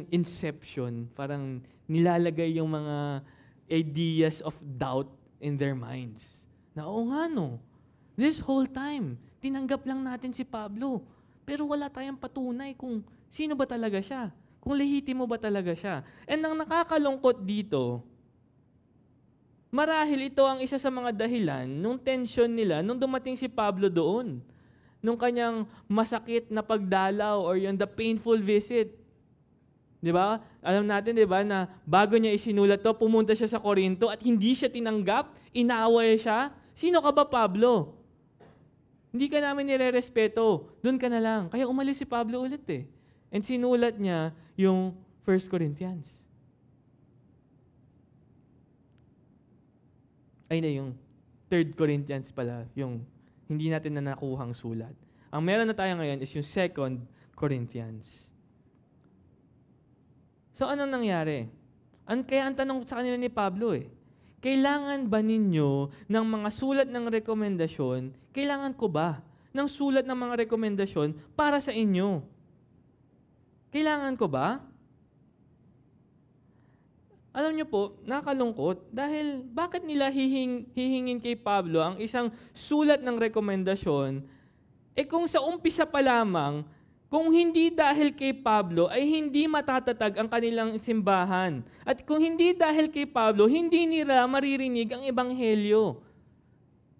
inception, parang nilalagay yung mga ideas of doubt in their minds. Na this whole time, tinanggap lang natin si Pablo. Pero wala tayong patunay kung sino ba talaga siya. Kung lehitimo ba talaga siya. And ang nakakalungkot dito, marahil ito ang isa sa mga dahilan nung tension nila, nung dumating si Pablo doon. Nung kanyang masakit na pagdalaw or yung the painful visit. Di ba? Alam natin, di ba, na bago niya isinulat to, pumunta siya sa Corinto at hindi siya tinanggap, inaway siya. Sino ka ba, Pablo? Hindi ka namin nire-respeto. Doon ka na lang. Kaya umalis si Pablo ulit eh. And sinulat niya yung 1 Corinthians. Yung 3 Corinthians pala, yung hindi natin na nakuhang sulat. Ang meron na tayo ngayon is yung 2 Corinthians. So, anong nangyari? Kaya ang tanong sa kanila ni Pablo kailangan ba ninyo ng mga sulat ng rekomendasyon? Kailangan ko ba ng sulat ng mga rekomendasyon para sa inyo? Kailangan ko ba? Alam niyo po, nakalungkot dahil bakit nila hihingin kay Pablo ang isang sulat ng rekomendasyon kung sa umpisa pa lamang, kung hindi dahil kay Pablo ay hindi matatatag ang kanilang simbahan. At kung hindi dahil kay Pablo, hindi nila maririnig ang ebanghelyo.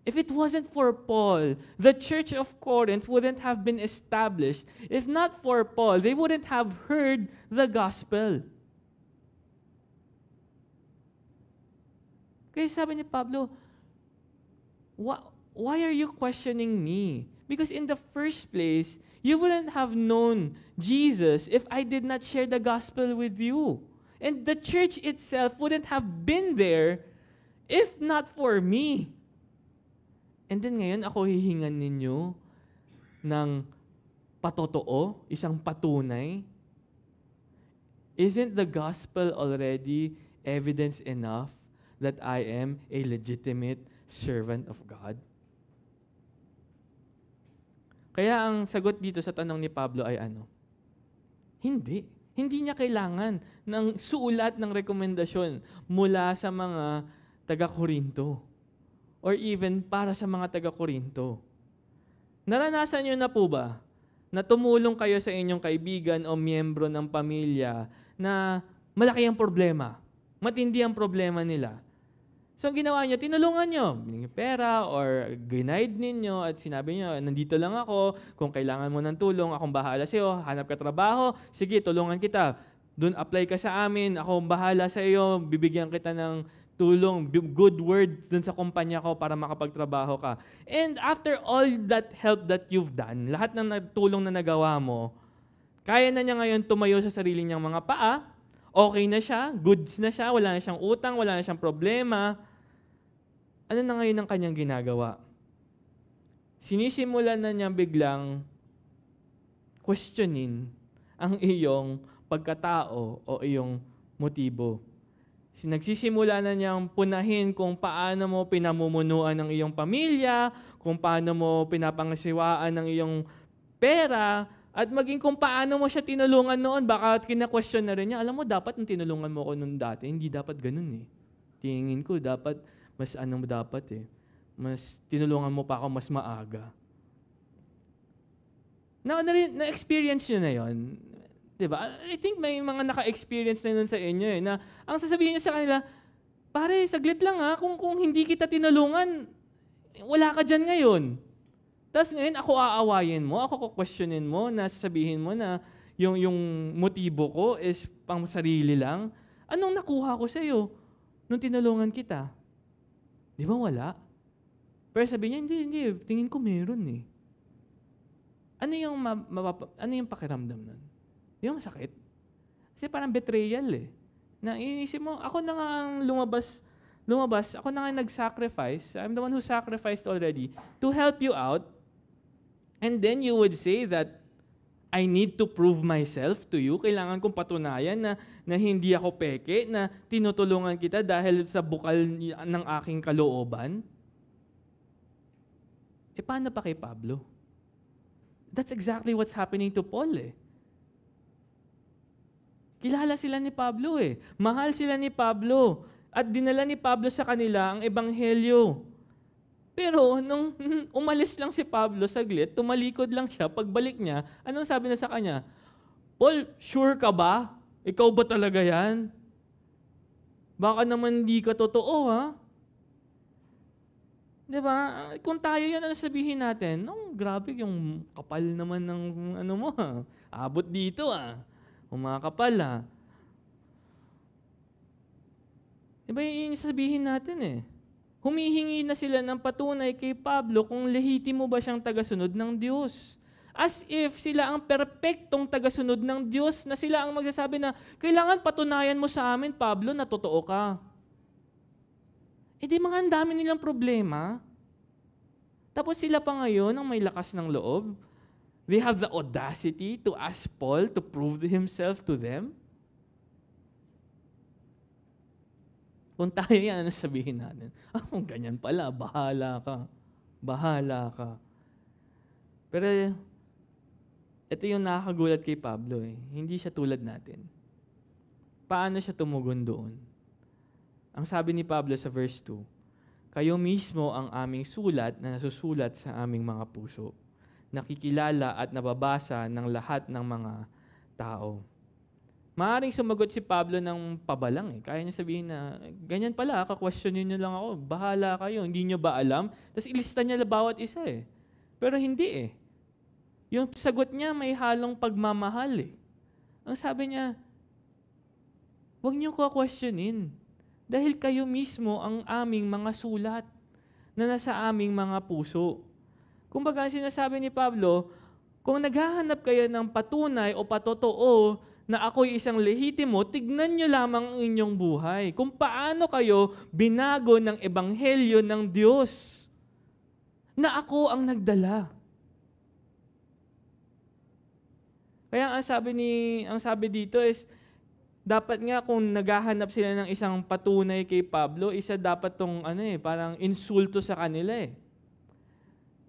If it wasn't for Paul, the Church of Corinth wouldn't have been established. If not for Paul, they wouldn't have heard the gospel. Kaya sabi ni Pablo, why are you questioning me? Because in the first place, you wouldn't have known Jesus if I did not share the gospel with you. And the church itself wouldn't have been there if not for me. And then ngayon, ako hihingan ninyo ng patotoo, isang patunay. Isn't the gospel already evidence enough that I am a legitimate servant of God? Kaya ang sagot dito sa tanong ni Pablo ay Hindi. Hindi niya kailangan ng sulat ng rekomendasyon mula sa mga taga-Korinto or even para sa mga taga-Korinto. Naranasan niyo na po ba na tumulong kayo sa inyong kaibigan o miyembro ng pamilya na malaki ang problema, matindi ang problema nila? So, ang ginawa nyo, tinulungan nyo. Binigyan pera or ginaid ninyo at sinabi nyo, nandito lang ako, kung kailangan mo ng tulong, akong bahala sa'yo, hanap ka trabaho, sige, tulungan kita. Doon apply ka sa amin, akong bahala sa iyo, bibigyan kita ng tulong, good word doon sa kumpanya ko para makapagtrabaho ka. And after all that help that you've done, lahat ng tulong na nagawa mo, kaya na niya ngayon tumayo sa sarili niyang mga paa, okay na siya, goods na siya, wala na siyang utang, wala na siyang problema. Ano na ngayon ang kanyang ginagawa? Sinisimulan na niya biglang questionin ang iyong pagkatao o iyong motibo. Nagsisimula na niyang punahin kung paano mo pinamumunuan ng iyong pamilya, kung paano mo pinapangasiwaan ng iyong pera, At maging kung paano mo siya tinulungan noon, baka kina-question na rin niya, alam mo, dapat nung tinulungan mo ako noon dati, hindi dapat ganun eh. Tingin ko, dapat, mas mas tinulungan mo pa ako mas maaga. Na-experience nyo na yun. Diba? I think may mga naka-experience na yun sa inyo eh, na ang sasabihin nyo sa kanila, pare, saglit lang kung hindi kita tinulungan, wala ka dyan ngayon. Tapos ngayon, ako aawayin mo, ako kukwestiyonin mo, na sasabihin mo na yung motibo ko is pang sarili lang. Anong nakuha ko sa'yo nung tinulungan kita? Di ba wala? Pero sabi niya, hindi, tingin ko meron eh. Ano yung pakiramdam nun? Yung sakit. Kasi parang betrayal eh. Na inisip mo, ako na nga ang lumabas, ako na nga nag-sacrifice, I'm the one who sacrificed already, to help you out. And then you would say that I need to prove myself to you. Kailangan kong patunayan na hindi ako peke, na tinutulungan kita dahil sa bukal ng aking kalooban. Paano pa kay Pablo? That's exactly what's happening to Paul eh. Kilala sila ni Pablo eh. Mahal sila ni Pablo. At dinala ni Pablo sa kanila ang ebanghelyo. Pero nung umalis lang si Pablo saglit, tumalikod lang siya, pagbalik niya, anong sabi na sa kanya? Paul, sure ka ba? Ikaw ba talaga yan? Baka naman hindi ka totoo, ha? Diba? Kung tayo yan, ano sabihin natin? Grabe yung kapal naman ng ano mo, ha? Abot dito, ha? Umakapal, ha? Diba yun yung sabihin natin, eh? Humihingi na sila ng patunay kay Pablo kung lehitimo ba siyang tagasunod ng Diyos. As if sila ang perpektong tagasunod ng Diyos, na sila ang magsasabi na, kailangan patunayan mo sa amin, Pablo, na totoo ka. Di mga ang dami nilang problema. Tapos sila pa ngayon ang may lakas ng loob. They have the audacity to ask Paul to prove himself to them. Kung tayo yan, ano sabihin natin? Kung ganyan pala, bahala ka. Bahala ka. Pero ito yung nakakagulat kay Pablo eh. Hindi siya tulad natin. Paano siya tumugon doon? Ang sabi ni Pablo sa verse 2, kayo mismo ang aming sulat na nasusulat sa aming mga puso, nakikilala at nababasa ng lahat ng mga tao. Maaring sumagot si Pablo ng pabalang eh. Kaya niya sabihin na, ganyan pala, kakwestiyonin niyo lang ako, bahala kayo, hindi niyo ba alam? Tapos ilista niya bawat isa eh. Pero hindi eh. Yung sagot niya may halong pagmamahal eh. Ang sabi niya, huwag niyo kakwestiyonin. Dahil kayo mismo ang aming mga sulat na nasa aming mga puso. Kumbaga, sinasabi ni Pablo, kung naghahanap kayo ng patunay o patotoo na ako'y isang lehitimo, tignan nyo lamang ang inyong buhay. Kung paano kayo binago ng ebanghelyo ng Diyos na ako ang nagdala. Kaya ang sabi dito is, dapat nga kung naghahanap sila ng isang patunay kay Pablo, isa dapat tong parang insulto sa kanila eh.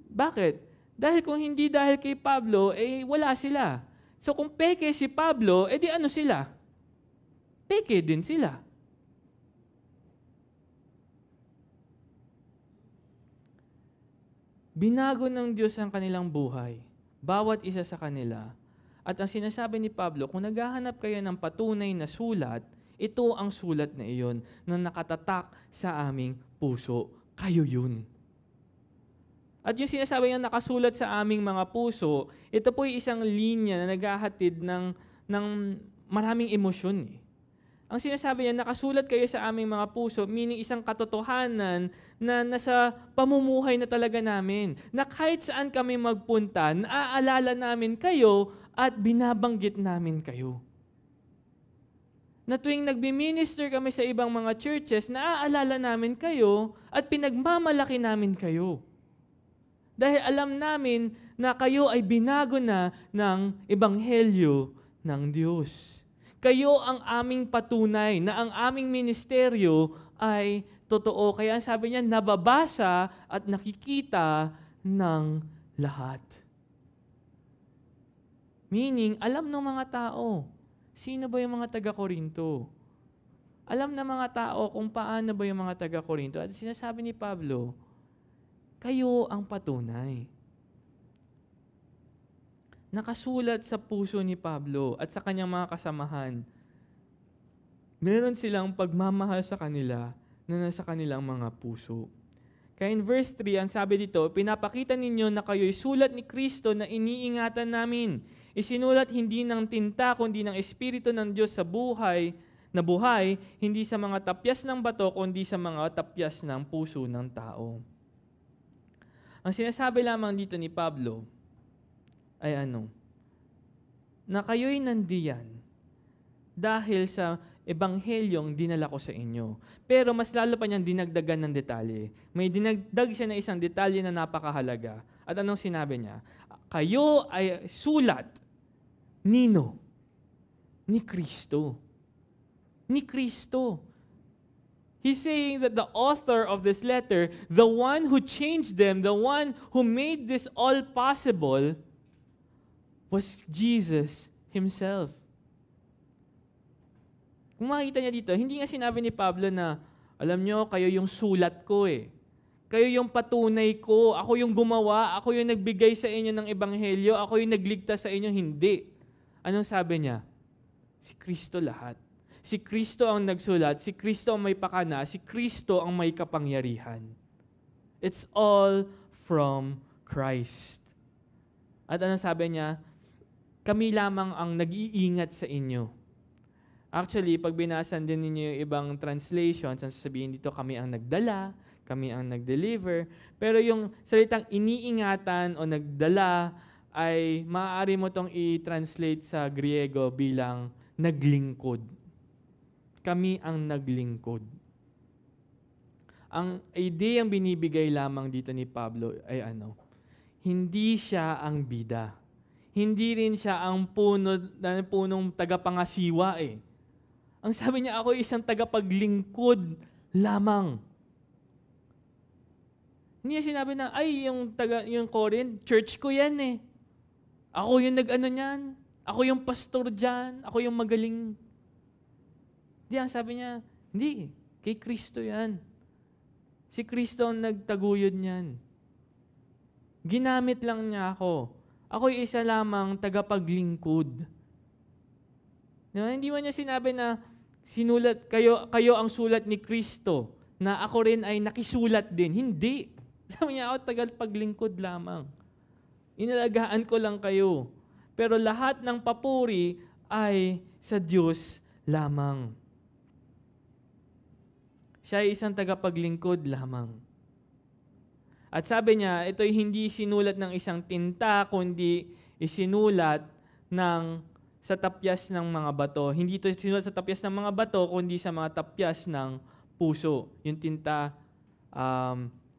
Bakit? Dahil kung hindi dahil kay Pablo, wala sila. So kung peke si Pablo, di ano sila? Peke din sila. Binago ng Diyos ang kanilang buhay. Bawat isa sa kanila. At ang sinasabi ni Pablo, kung naghahanap kayo ng patunay na sulat, ito ang sulat na iyon na nakatatak sa aming puso. Kayo yun. At yung sinasabi niya nakasulat sa aming mga puso, ito po ay isang linya na naghahatid ng maraming emosyon. Ang sinasabi niya, nakasulat kayo sa aming mga puso, meaning isang katotohanan na nasa pamumuhay na talaga namin. Na kahit saan kami magpunta, naaalala namin kayo at binabanggit namin kayo. Na tuwing nagbi-minister kami sa ibang mga churches, naaalala namin kayo at pinagmamalaki namin kayo. Dahil alam namin na kayo ay binago na ng ebanghelyo ng Diyos. Kayo ang aming patunay na ang aming ministeryo ay totoo. Kaya sabi niya, nababasa at nakikita ng lahat. Meaning, alam ng mga tao, sino ba yung mga taga-Korinto? Alam ng mga tao kung paano ba yung mga taga-Korinto. At sinasabi ni Pablo, kayo ang patunay. Nakasulat sa puso ni Pablo at sa kanyang mga kasamahan, meron silang pagmamahal sa kanila na nasa kanilang mga puso. Kaya in verse 3, ang sabi dito, pinapakita ninyo na kayo'y sulat ni Kristo na iniingatan namin. Isinulat hindi ng tinta, kundi ng Espiritu ng Diyos sa buhay, hindi sa mga tapyas ng bato, kundi sa mga tapyas ng puso ng tao. Ang sinasabi lamang dito ni Pablo ay na kayo'y nandiyan dahil sa ebanghelyong dinala ko sa inyo. Pero mas lalo pa niyang dinagdagan ng detalye. May dinagdag siya na isang detalye na napakahalaga. At anong sinabi niya? Kayo ay sulat, nino? Ni Kristo. Ni Kristo. He's saying that the author of this letter, the one who changed them, the one who made this all possible, was Jesus Himself. Kung makita niya dito, hindi nga sinabi ni Pablo na, alam nyo, kayo yung sulat ko eh. Kayo yung patunay ko. Ako yung gumawa. Ako yung nagbigay sa inyo ng ebanghelyo. Ako yung nagligtas sa inyo. Hindi. Anong sabi niya? Si Kristo lahat. Si Kristo ang nagsulat. Si Kristo ang may pakana. Si Kristo ang may kapangyarihan. It's all from Christ. At anong sabi niya? Kami lamang ang nag-iingat sa inyo. Actually, pag binasan din ninyo yung ibang translations, ang sasabihin dito, kami ang nagdala, kami ang nag-deliver. Pero yung salitang iniingatan o nagdala ay maaari mo itong i-translate sa Griego bilang naglingkod. Kami ang naglingkod. Ang ideyang binibigay lamang dito ni Pablo ay hindi siya ang bida. Hindi rin siya ang punong tagapangasiwa eh. Ang sabi niya, ako isang tagapaglingkod lamang. Hindi niya sinabi na, yung Corinth, church ko yan eh. Ako yung nag-ano niyan. Ako yung pastor dyan. Ako yung magaling. Hindi, ang sabi niya, hindi, kay Kristo yan. Si Kristo ang nagtaguyod niyan. Ginamit lang niya ako. Ako'y isa lamang tagapaglingkod. No, hindi mo niya sinabi na sinulat kayo ang sulat ni Kristo na ako rin ay nakisulat din. Hindi. Sabi niya, ako tagapaglingkod lamang. Inalagaan ko lang kayo. Pero lahat ng papuri ay sa Diyos lamang. Siya ay isang tagapaglingkod lamang. At sabi niya, ito'y hindi sinulat ng isang tinta, kundi isinulat sa tapyas ng mga bato. Hindi ito sinulat sa tapyas ng mga bato, kundi sa mga tapyas ng puso. Yung tinta,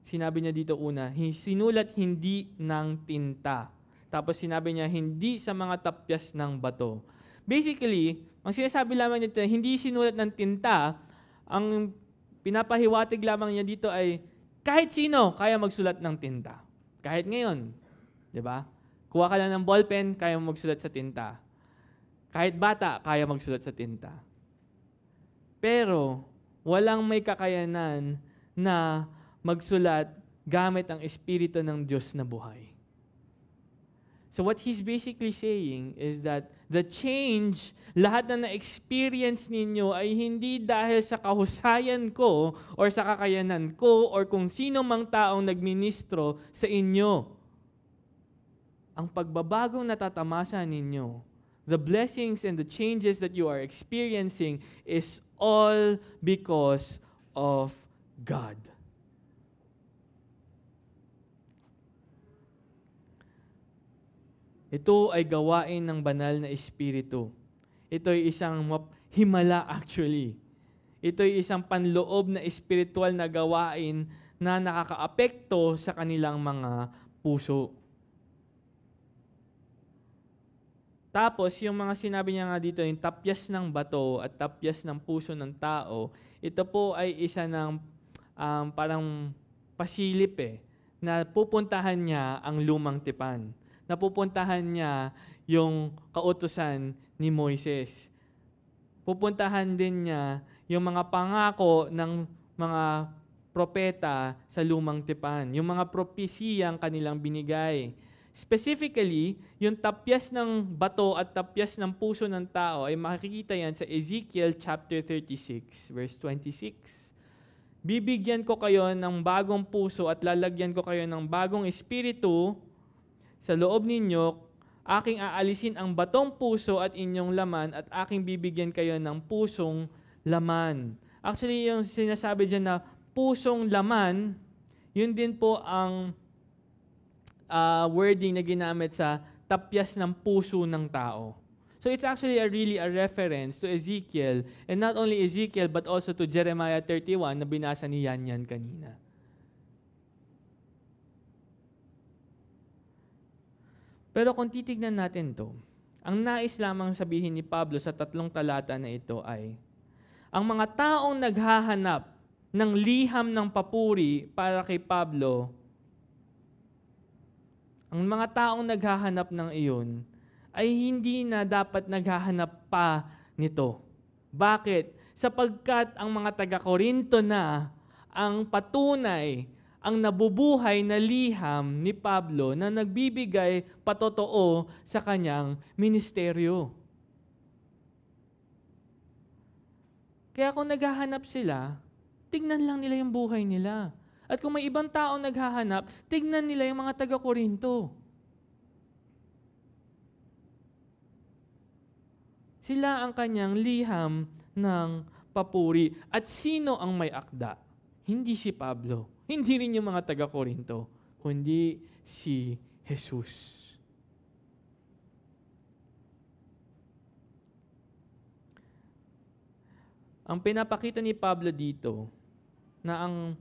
sinabi niya dito una, sinulat hindi ng tinta. Tapos sinabi niya, hindi sa mga tapyas ng bato. Basically, ang sinasabi lamang niya dito, hindi sinulat ng tinta, ang pinapahiwatig lamang niya dito ay, kahit sino kaya magsulat ng tinta. Kahit ngayon. 'Di ba? Kuha ka lang ng ballpen, kaya magsulat sa tinta. Kahit bata, kaya magsulat sa tinta. Pero, walang may kakayanan na magsulat gamit ang Espiritu ng Diyos na buhay. So what he's basically saying is that the change, lahat na na-experience ninyo ay hindi dahil sa kahusayan ko or sa kakayanan ko or kung sino mang taong nagministro sa inyo. Ang pagbabagong natatamasa ninyo, the blessings and the changes that you are experiencing is all because of God. Ito ay gawain ng banal na Espiritu. Ito ay isang himala actually. Ito ay isang panloob na espiritual na gawain na nakakaapekto sa kanilang mga puso. Tapos, yung mga sinabi niya nga dito, yung tapyas ng bato at tapyas ng puso ng tao, ito po ay isa ng parang pasilip na pupuntahan niya ang lumang tipan. napupuntahan niya yung kautusan ni Moises. Pupuntahan din niya yung mga pangako ng mga propeta sa lumang tipan, yung mga propesiyang kanilang binigay. Specifically, yung tapyas ng bato at tapyas ng puso ng tao ay makikita yan sa Ezekiel chapter 36, verse 26. Bibigyan ko kayo ng bagong puso at lalagyan ko kayo ng bagong espiritu sa loob ninyo. Aking aalisin ang batong puso at inyong laman at aking bibigyan kayo ng pusong laman. Actually, yung sinasabi dyan na pusong laman, yun din po ang wording na ginamit sa tapyas ng puso ng tao. So it's actually really a reference to Ezekiel, and not only Ezekiel but also to Jeremiah 31 na binasa ni Yan kanina. Pero kung titignan natin to, ang nais lamang sabihin ni Pablo sa 3 talata na ito ay, ang mga taong naghahanap ng liham ng papuri para kay Pablo, ang mga taong naghahanap ng iyon ay hindi na dapat naghahanap pa nito. Bakit? Sapagkat ang mga taga-Korinto na ang patunay, ang nabubuhay na liham ni Pablo na nagbibigay patotoo sa kanyang ministeryo. Kaya kung naghahanap sila, tignan lang nila yung buhay nila. At kung may ibang taong naghahanap, tignan nila yung mga taga-Korinto. Sila ang kanyang liham ng papuri. At sino ang may akda? Hindi si Pablo. Hindi rin yung mga taga-Korinto, kundi si Jesus. Ang pinapakita ni Pablo dito na ang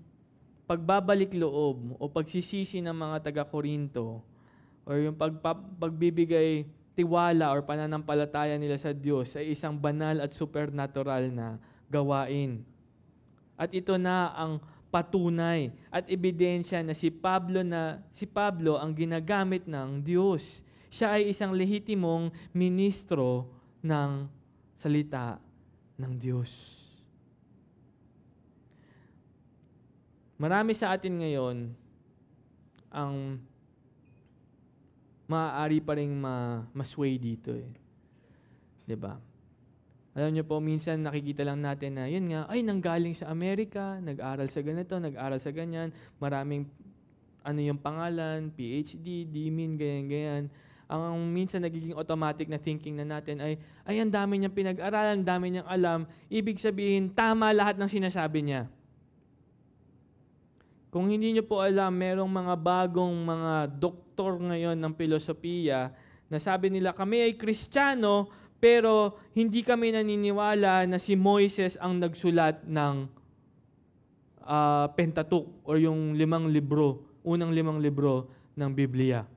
pagbabalik loob o pagsisisi ng mga taga-Korinto or yung pagbibigay tiwala or pananampalataya nila sa Diyos ay isang banal at supernatural na gawain. At ito na ang patunay at ebidensya na si Pablo ang ginagamit ng Diyos. Siya ay isang lehitimong ministro ng salita ng Diyos. Marami sa atin ngayon ang maaari pa rin masway dito eh. 'Di ba? Alam niyo po, minsan nakikita lang natin na yun nga, ay nanggaling sa Amerika, nag-aral sa ganito, nag-aral sa ganyan, maraming yung pangalan, PhD, DMin, ganyan. Ang minsan nagiging automatic na thinking na natin ay ang dami niyang pinag-aralan, ang dami niyang alam, ibig sabihin tama lahat ng sinasabi niya. Kung hindi niyo po alam, merong mga bagong mga doktor ngayon ng filosofiya na sabi nila, kami ay Kristiyano, pero hindi kami naniniwala na si Moises ang nagsulat ng Pentateuch o yung unang 5 libro ng Biblia.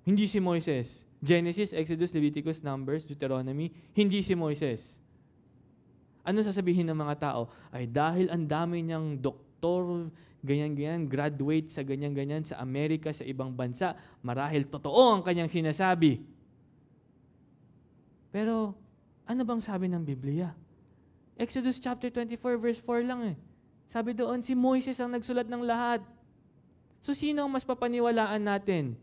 Hindi si Moises. Genesis, Exodus, Leviticus, Numbers, Deuteronomy, hindi si Moises. Ano sasabihin ng mga tao? Ay dahil ang dami niyang doktor, ganyan-ganyan, graduate sa ganyan-ganyan sa Amerika, sa ibang bansa, marahil totoo ang kanyang sinasabi. Pero, ano bang sabi ng Biblia? Exodus chapter 24 verse 4 lang eh. Sabi doon, si Moises ang nagsulat ng lahat. So, sino ang mas papaniwalaan natin?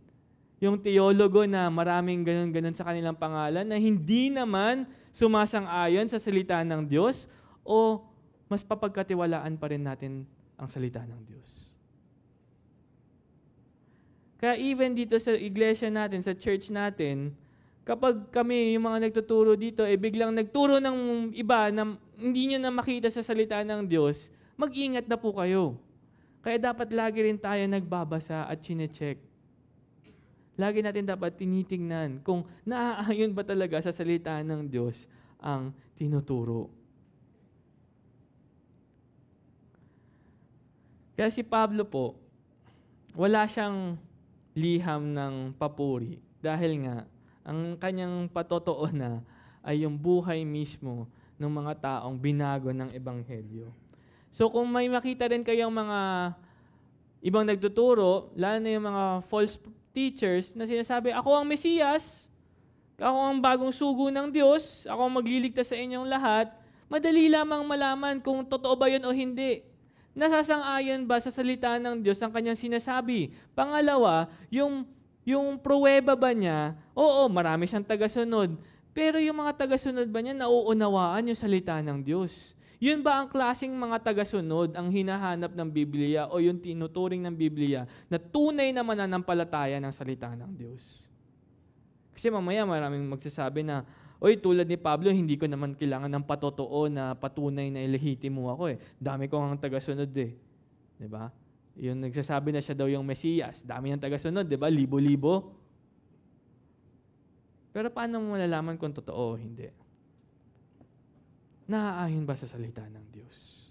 Yung teologo na maraming ganun-ganun sa kanilang pangalan na hindi naman sumasang-ayon sa salita ng Diyos o mas papagkatiwalaan pa rin natin ang salita ng Diyos? Kaya even dito sa iglesia natin, sa church natin, kapag kami, yung mga nagtuturo dito, biglang nagturo ng iba na hindi nyo na makita sa salita ng Diyos, mag-ingat na po kayo. Kaya dapat lagi rin tayo nagbabasa at chinecheck. Lagi natin dapat tinitingnan kung naaayon ba talaga sa salita ng Diyos ang tinuturo. Kaya si Pablo po, wala siyang liham ng papuri dahil nga ang kanyang patotoo na ay yung buhay mismo ng mga taong binago ng Ebanghelyo. So kung may makita rin kayong mga ibang nagtuturo, lalo na yung mga false teachers na sinasabi, ako ang Mesiyas, ako ang bagong sugo ng Diyos, ako ang magliligtas sa inyong lahat, madali lamang malaman kung totoo ba yun o hindi. Nasasang-ayon ba sa salita ng Diyos ang kanyang sinasabi? Pangalawa, yung pruweba ba niya, oo, marami siyang tagasunod, pero yung mga tagasunod ba niya nauunawaan yung salita ng Diyos? Yun ba ang klaseng mga tagasunod ang hinahanap ng Biblia o yung tinuturing ng Biblia na tunay na mananampalataya ng salita ng Diyos? Kasi mamaya maraming magsasabi na, oy, tulad ni Pablo, hindi ko naman kailangan ng patotoo na patunay na ilehitimo ako eh. Dami ko ang tagasunod eh. Diba? Yung nagsasabi na siya daw yung Mesiyas, dami ng tagasunod, diba? Libo-libo. Pero paano mo malalaman kung totoo o hindi? Naaayon ba sa salita ng Diyos?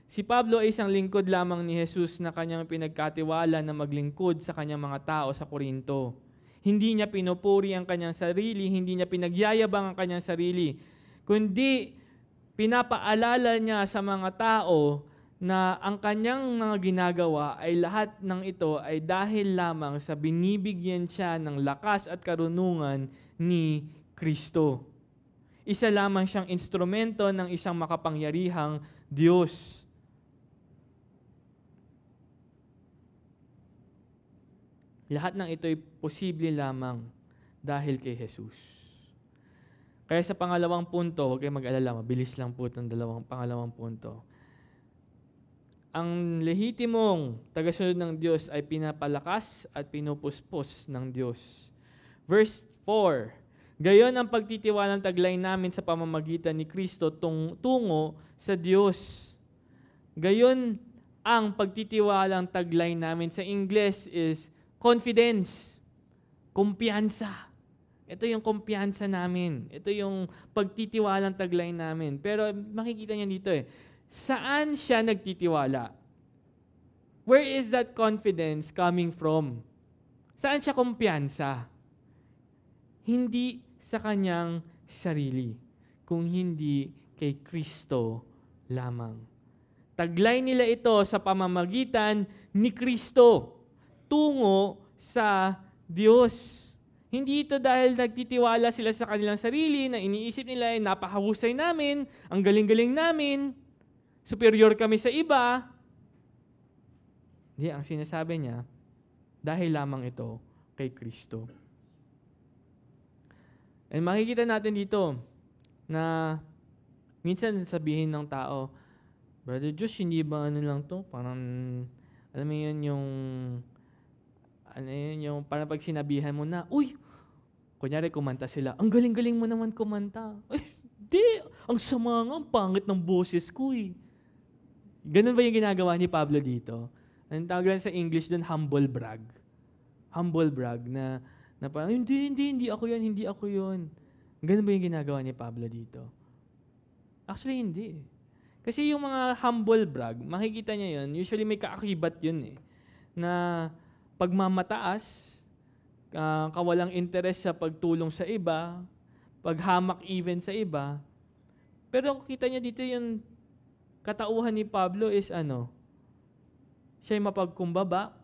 Si Pablo ay isang lingkod lamang ni Jesus na kanyang pinagkatiwala na maglingkod sa kanyang mga tao sa Korinto. Hindi niya pinupuri ang kanyang sarili, hindi niya pinagyayabang ang kanyang sarili, kundi pinapaalala niya sa mga tao na ang kanyang mga ginagawa ay lahat ng ito ay dahil lamang sa binibigyan siya ng lakas at karunungan ni Kristo. Isa lamang siyang instrumento ng isang makapangyarihang Diyos. Lahat ng ito ay posible lamang dahil kay Jesus. Kaya sa pangalawang punto, huwag kayong mag-alala, mabilis lang po itong pangalawang punto. Ang lehitimong tagasunod ng Diyos ay pinapalakas at pinupuspos ng Diyos. Verse 4, gayon ang pagtitiwalang taglay namin sa pamamagitan ni Kristo tungo sa Diyos. Gayon ang pagtitiwalang taglay namin. Sa English is confidence, kumpiyansa. Ito yung kumpiyansa namin. Ito yung pagtitiwalang taglay namin. Pero makikita niyo dito saan siya nagtitiwala? Where is that confidence coming from? Saan siya kumpiyansa? Hindi sa kanyang sarili, kung hindi kay Kristo lamang. Taglay nila ito sa pamamagitan ni Kristo tungo sa Diyos. Hindi ito dahil nagtitiwala sila sa kanilang sarili na iniisip nila ay napakahusay namin, ang galing-galing namin, superior kami sa iba. Hindi, ang sinasabi niya, dahil lamang ito kay Kristo. And makikita natin dito na minsan sabihin ng tao, Brother Josh, hindi ba ano lang to? Parang, alam mo yun yung parang pag sinabihan mo na, uy, kunyari kumanta sila, ang galing-galing mo naman kumanta. Ay, di, ang sama nga, ang pangit ng boses ko eh. Ganun ba yung ginagawa ni Pablo dito? Ang tawag lang sa English doon, humble brag. Humble brag na parang, hindi ako yun. Ganun ba yung ginagawa ni Pablo dito? Actually, hindi. Kasi yung mga humble brag, makikita niya yun, usually may kaakibat yun na pagmamataas, kawalang interest sa pagtulong sa iba, paghamak even sa iba. Pero kita niya dito yung katauhan ni Pablo is siya ay mapagkumbaba,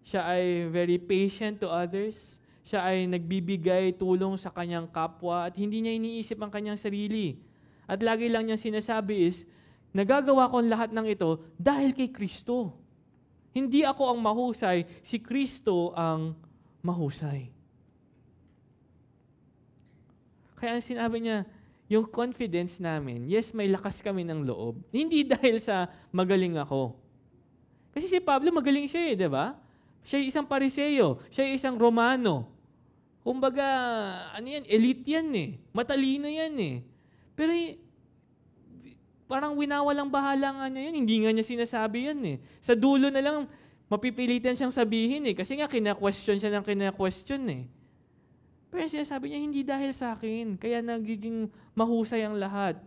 siya ay very patient to others, siya ay nagbibigay tulong sa kanyang kapwa at hindi niya iniisip ang kanyang sarili. At lagi lang niyang sinasabi is, nagagawa ko ang lahat ng ito dahil kay Kristo. Hindi ako ang mahusay, si Kristo ang mahusay. Kaya ang sinabi niya, yung confidence namin, yes, may lakas kami ng loob. Hindi dahil sa magaling ako. Kasi si Pablo magaling siya di ba? Siya ay isang Pariseo, siya ay isang Romano. Kumbaga, elite yan matalino yan Pero parang winawalang bahala nga niya yun. Hindi nga niya sinasabi yan Sa dulo na lang, mapipilitan siyang sabihin Kasi nga, kina-question siya ng kina-question Pero sinasabi niya, hindi dahil sa akin. Kaya nagiging mahusay ang lahat.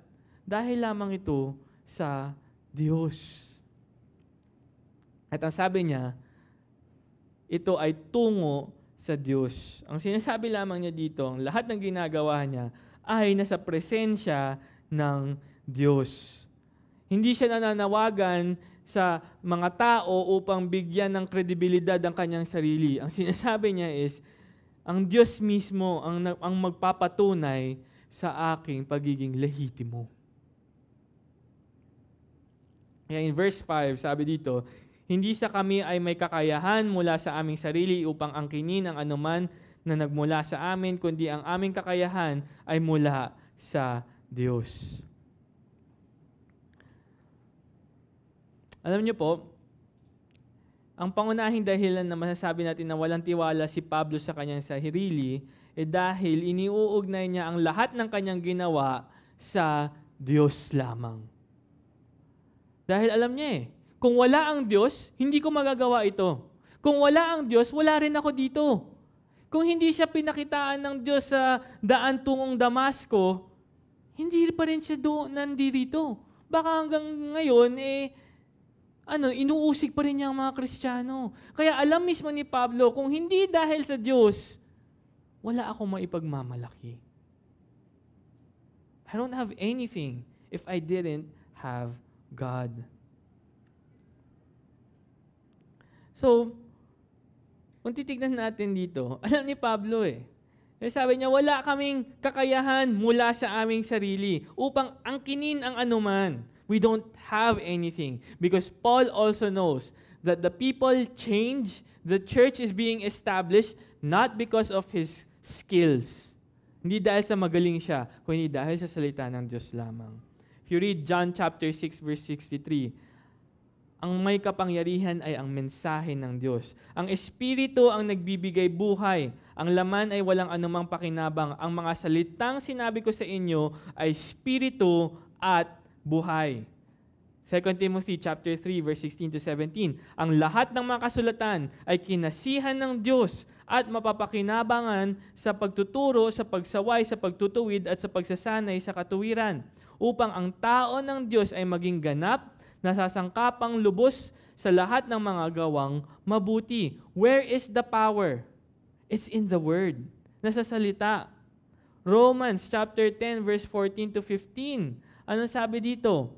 Dahil lamang ito sa Diyos. At ang sabi niya, ito ay tungo sa Diyos. Ang sinasabi lamang niya dito, ang lahat ng ginagawa niya ay nasa presensya ng Diyos. Hindi siya nananawagan sa mga tao upang bigyan ng kredibilidad ang kanyang sarili. Ang sinasabi niya is, ang Diyos mismo ang magpapatunay sa aking pagiging lehitimo. Kaya in verse 5, sabi dito, hindi sa kami ay may kakayahan mula sa aming sarili upang angkinin ang anuman na nagmula sa amin, kundi ang aming kakayahan ay mula sa Diyos. Alam niyo po, ang pangunahing dahilan na masasabi natin na walang tiwala si Pablo sa kanyang sarili dahil iniuugnay niya ang lahat ng kanyang ginawa sa Diyos lamang. Dahil alam niya kung wala ang Diyos, hindi ko magagawa ito. Kung wala ang Diyos, wala rin ako dito. Kung hindi siya pinakitaan ng Diyos sa daan tungong Damasco, hindi pa rin siya nandito. Baka hanggang ngayon, inuusig pa rin niya ang mga Kristiyano. Kaya alam mismo ni Pablo, kung hindi dahil sa Diyos, wala akong maipagmamalaki. I don't have anything if I didn't have God. So, kung titignan natin dito, alam ni Pablo sabi niya, wala kaming kakayahan mula sa aming sarili upang angkinin ang anuman. We don't have anything because Paul also knows that the people change, the church is being established not because of his skills. Hindi dahil sa magaling siya, kundi dahil sa salita ng Diyos lamang. If you read John chapter 6 verse 63, ang may kapangyarihan ay ang mensahe ng Diyos. Ang Espiritu ang nagbibigay buhay. Ang laman ay walang anumang pakinabang. Ang mga salitang sinabi ko sa inyo ay Espiritu at buhay. 2 Timothy chapter 3 verse 16 to 17. Ang lahat ng mga kasulatan ay kinasihan ng Diyos at mapapakinabangan sa pagtuturo, sa pagsaway, sa pagtutuwid at sa pagsasanay sa katuwiran, upang ang tao ng Diyos ay maging ganap, nasasangkapang lubos sa lahat ng mga gawang mabuti. Where is the power? It's in the Word. Nasa salita. Romans chapter 10 verse 14 to 15. Ano sabi dito?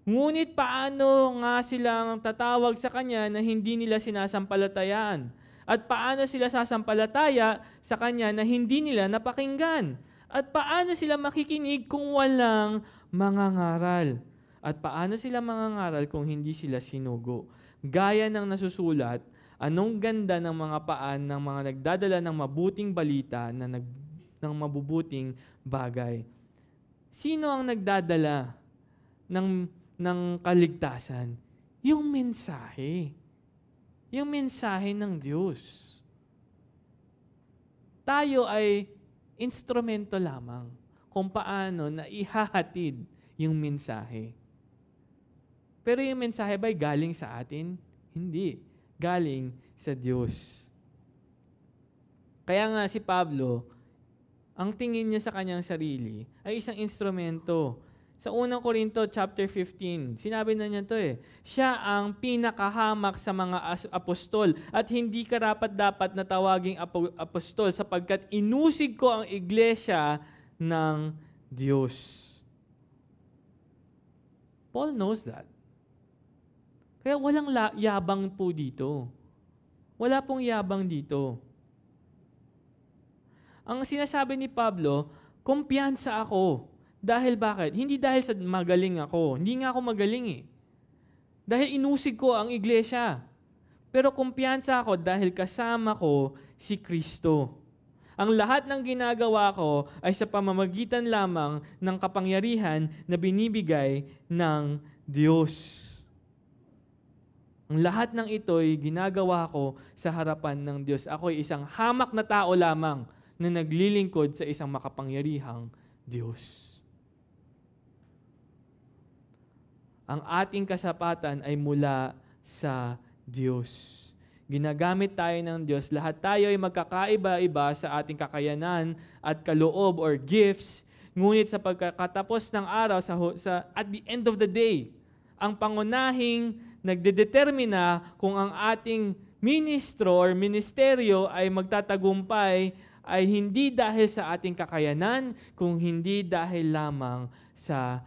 Ngunit paano nga silang tatawag sa Kanya na hindi nila sinasampalatayaan? At paano sila sasampalataya sa Kanya na hindi nila napakinggan? At paano sila makikinig kung walang mangangaral? At paano sila mangangaral kung hindi sila sinugo? Gaya ng nasusulat, anong ganda ng mga paan ng mga nagdadala ng mabuting balita ng mabubuting bagay? Sino ang nagdadala ng kaligtasan? Yung mensahe. Yung mensahe ng Diyos. Tayo ay instrumento lamang kung paano na ihahatid yung mensahe. Pero yung mensahe ba'y galing sa atin? Hindi. Galing sa Diyos. Kaya nga si Pablo, ang tingin niya sa kanyang sarili ay isang instrumento. Sa unang Korinto chapter 15, sinabi na niya to siya ang pinakahamak sa mga apostol at hindi karapat-dapat na tawaging apostol sapagkat inusig ko ang iglesia ng Diyos. Paul knows that. Kaya walang yabang po dito. Wala pong yabang dito. Ang sinasabi ni Pablo, kumpiyansa ako. Dahil bakit? Hindi dahil sa magaling ako. Hindi nga ako magaling Dahil inusig ko ang iglesia. Pero kumpiyansa ako dahil kasama ko si Kristo. Ang lahat ng ginagawa ko ay sa pamamagitan lamang ng kapangyarihan na binibigay ng Diyos. Ang lahat ng ito'y ginagawa ko sa harapan ng Diyos. Ako ay isang hamak na tao lamang na naglilingkod sa isang makapangyarihang Diyos. Ang ating kasapatan ay mula sa Diyos. Ginagamit tayo ng Diyos. Lahat tayo ay magkakaiba-iba sa ating kakayanan at kaloob or gifts. Ngunit sa pagkatapos ng araw, at the end of the day, ang pangunahing nagdedetermina kung ang ating ministro or ministeryo ay magtatagumpay ay hindi dahil sa ating kakayanan, kung hindi dahil lamang sa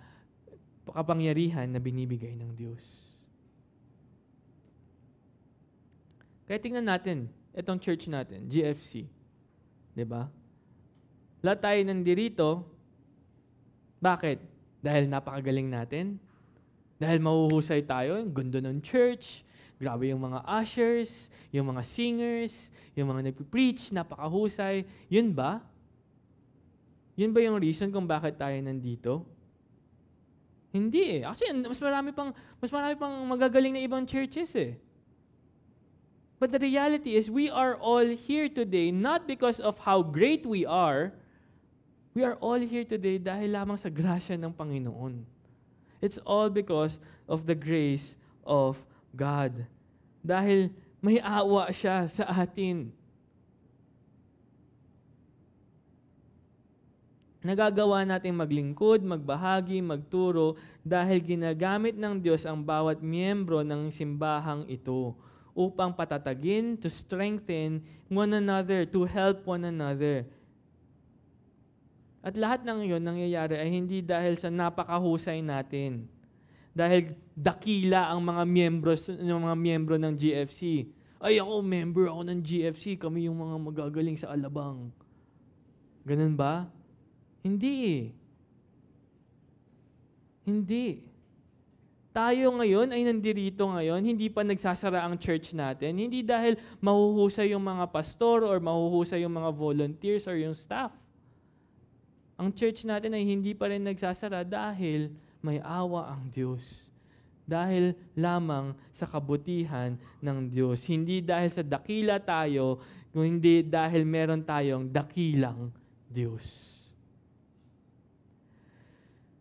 kapangyarihan na binibigay ng Diyos. Kaya tingnan natin, itong church natin, GFC. Diba? Lahat tayo nandirito. Bakit? Dahil napakagaling natin? Dahil mahuhusay tayo, yung gundo ng church, grabe yung mga ushers, yung mga singers, yung mga nagpipreach, napakahusay. Yun ba? Yun ba yung reason kung bakit tayo nandito? Hindi eh. Actually, mas marami pang magagaling na ibang churches eh. But the reality is, we are all here today not because of how great we are. We are all here today dahil lamang sa grasya ng Panginoon. It's all because of the grace of God. Dahil may awa siya sa atin. Nagagawa nating maglingkod, magbahagi, magturo dahil ginagamit ng Diyos ang bawat miyembro ng simbahang ito upang patatagin, to strengthen one another, to help one another. At lahat ng iyon nangyayari ay hindi dahil sa napakahusay natin. Dahil dakila ang mga miyembro ng GFC. Ay ako, member ako ng GFC, kami yung mga magagaling sa alabang. Ganun ba? Hindi eh. Hindi. Tayo ngayon ay nandirito ngayon, hindi pa nagsasara ang church natin. Hindi dahil mahuhusay yung mga pastor or mahuhusay yung mga volunteers or yung staff. Ang church natin ay hindi pa rin nagsasara dahil may awa ang Diyos. Dahil lamang sa kabutihan ng Diyos. Hindi dahil sa dakila tayo, kundi dahil meron tayong dakilang Diyos.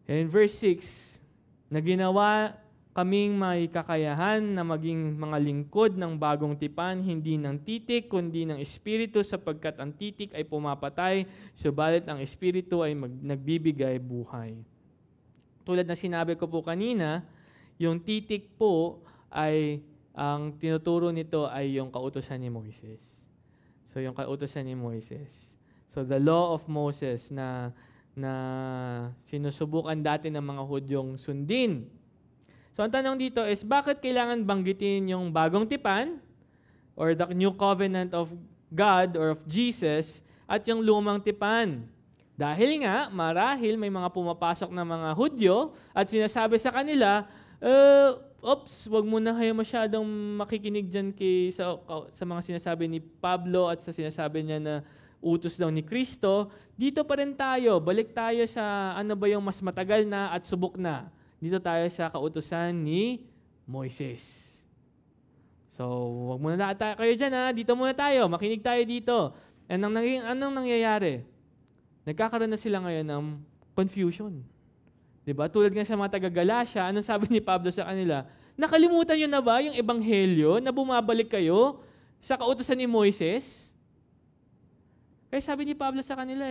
In verse 6, na ginawa kaming may kakayahan na maging mga lingkod ng bagong tipan, hindi ng titik, kundi ng Espiritu, sapagkat ang titik ay pumapatay, subalit ang Espiritu ay nagbibigay buhay. Tulad na sinabi ko po kanina, yung titik po ay, ang tinuturo nito ay yung kautusan ni Moises. So yung kautusan ni Moises. So the law of Moses na sinusubukan dati ng mga Hudyong sundin. So ang tanong dito is, bakit kailangan banggitin yung bagong tipan or the new covenant of God or of Jesus at yung lumang tipan? Dahil nga, marahil may mga pumapasok na mga Hudyo at sinasabi sa kanila, wag muna kayo masyadong makikinig dyan sa mga sinasabi ni Pablo at sa sinasabi niya na utos daw ni Kristo. Dito pa rin tayo, balik tayo sa ano ba yung mas matagal na at subok na. Dito tayo sa kautusan ni Moises. So, wag muna kayo dyan ha. Dito muna tayo. Makinig tayo dito. And anong nangyayari? Nagkakaroon na sila ngayon ng confusion. Diba? Tulad nga sa mga taga-Galacia, anong sabi ni Pablo sa kanila? Nakalimutan nyo na ba yung ebanghelyo na bumabalik kayo sa kautusan ni Moises? Kaya sabi ni Pablo sa kanila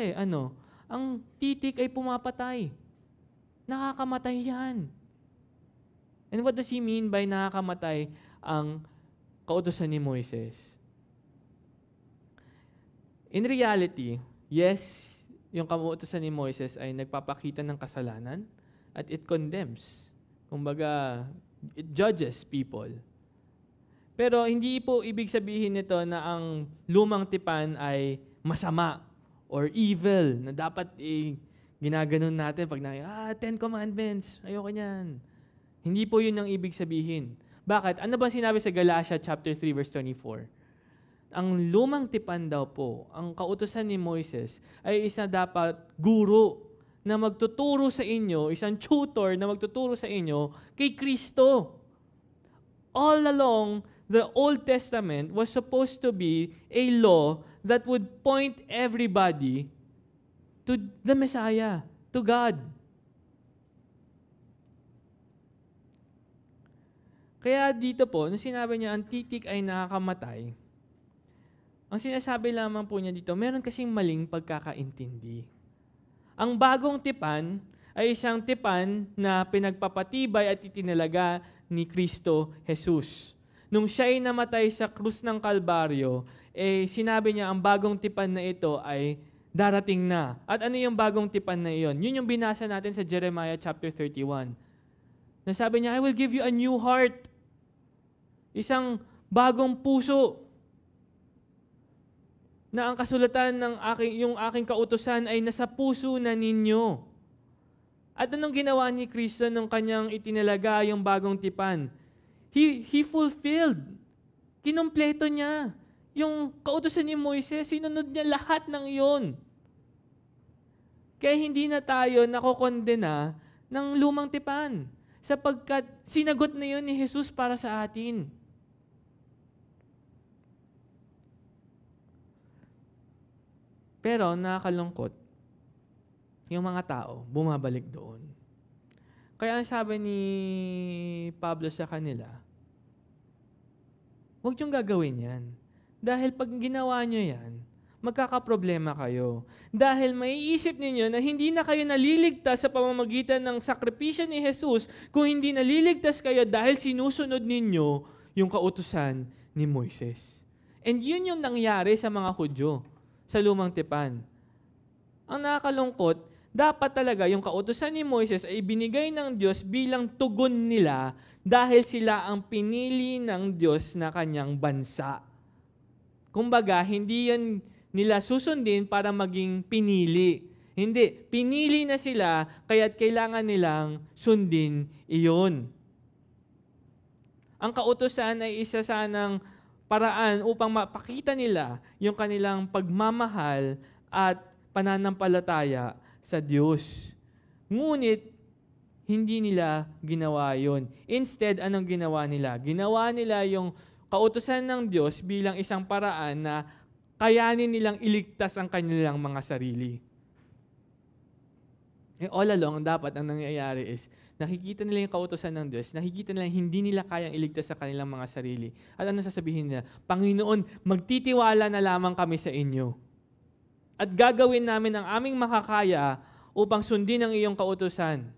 ang titik ay pumapatay. Nakakamatay yan. And what does he mean by nakakamatay ang kautusan ni Moises? In reality, yes, yung kautusan ni Moises ay nagpapakita ng kasalanan at it condemns. Kumbaga, it judges people. Pero hindi po ibig sabihin nito na ang lumang tipan ay masama or evil na dapat ginaganon natin pag Ten Commandments, ayoko niyan. Hindi po yun ang ibig sabihin. Bakit? Ano ba sinabi sa Galatia chapter 3 verse 24? Ang lumang tipan daw po, ang kautusan ni Moises ay isa dapat guro na magtuturo sa inyo, isang tutor na magtuturo sa inyo kay Kristo. All along, the Old Testament was supposed to be a law that would point everybody to the Messiah, to God. Kaya dito po, nung sinabi niya, ang titik ay nakakamatay, ang sinasabi lamang po niya dito, meron kasing maling pagkakaintindi. Ang bagong tipan ay isang tipan na pinagpapatibay at itinalaga ni Kristo Jesus. Nung siya'y namatay sa krus ng Kalbaryo, sinabi niya, ang bagong tipan na ito ay darating na. At ano yung bagong tipan na iyon? Yun yung binasa natin sa Jeremiah chapter 31. Nasabi niya, I will give you a new heart. Isang bagong puso. na ang kasulatan ng yung aking kautusan ay nasa puso na ninyo. At anong ginawa ni Kristo nung kanyang itinalaga yung bagong tipan? He fulfilled. Kinompleto niya. Yung kautusan ni Moises, sinunod niya lahat ng iyon. Kaya hindi na tayo nakokondena ng lumang tipan. Sapagkat sinagot na yun ni Jesus para sa atin. Pero nakakalungkot, yung mga tao bumabalik doon. Kaya ang sabi ni Pablo sa kanila, huwag niyong gagawin yan. Dahil pag ginawa niyo yan, magkakaproblema kayo. Dahil maiisip ninyo na hindi na kayo naliligtas sa pamamagitan ng sakripisyo ni Jesus kung hindi naliligtas kayo dahil sinusunod ninyo yung kautusan ni Moises. And yun yung nangyari sa mga Hudyo sa lumang tipan. Ang nakakalungkot, dapat talaga yung kautusan ni Moises ay binigay ng Diyos bilang tugon nila dahil sila ang pinili ng Diyos na kanyang bansa. Kumbaga, hindi yan nila susundin para maging pinili. Hindi, pinili na sila kaya't kailangan nilang sundin iyon. Ang kautusan ay isa sanang paraan upang mapakita nila yung kanilang pagmamahal at pananampalataya sa Diyos. Ngunit, hindi nila ginawa yon. Instead, anong ginawa nila? Ginawa nila yung kautusan ng Diyos bilang isang paraan na kayanin nilang iligtas ang kanilang mga sarili. All along, dapat ang nangyayari is, nakikita nila yung kautusan ng Diyos, nakikita nila hindi nila kayang iligtas sa kanilang mga sarili. At ano sasabihin nila? Panginoon, magtitiwala na lamang kami sa inyo. At gagawin namin ang aming makakaya upang sundin ang iyong kautusan.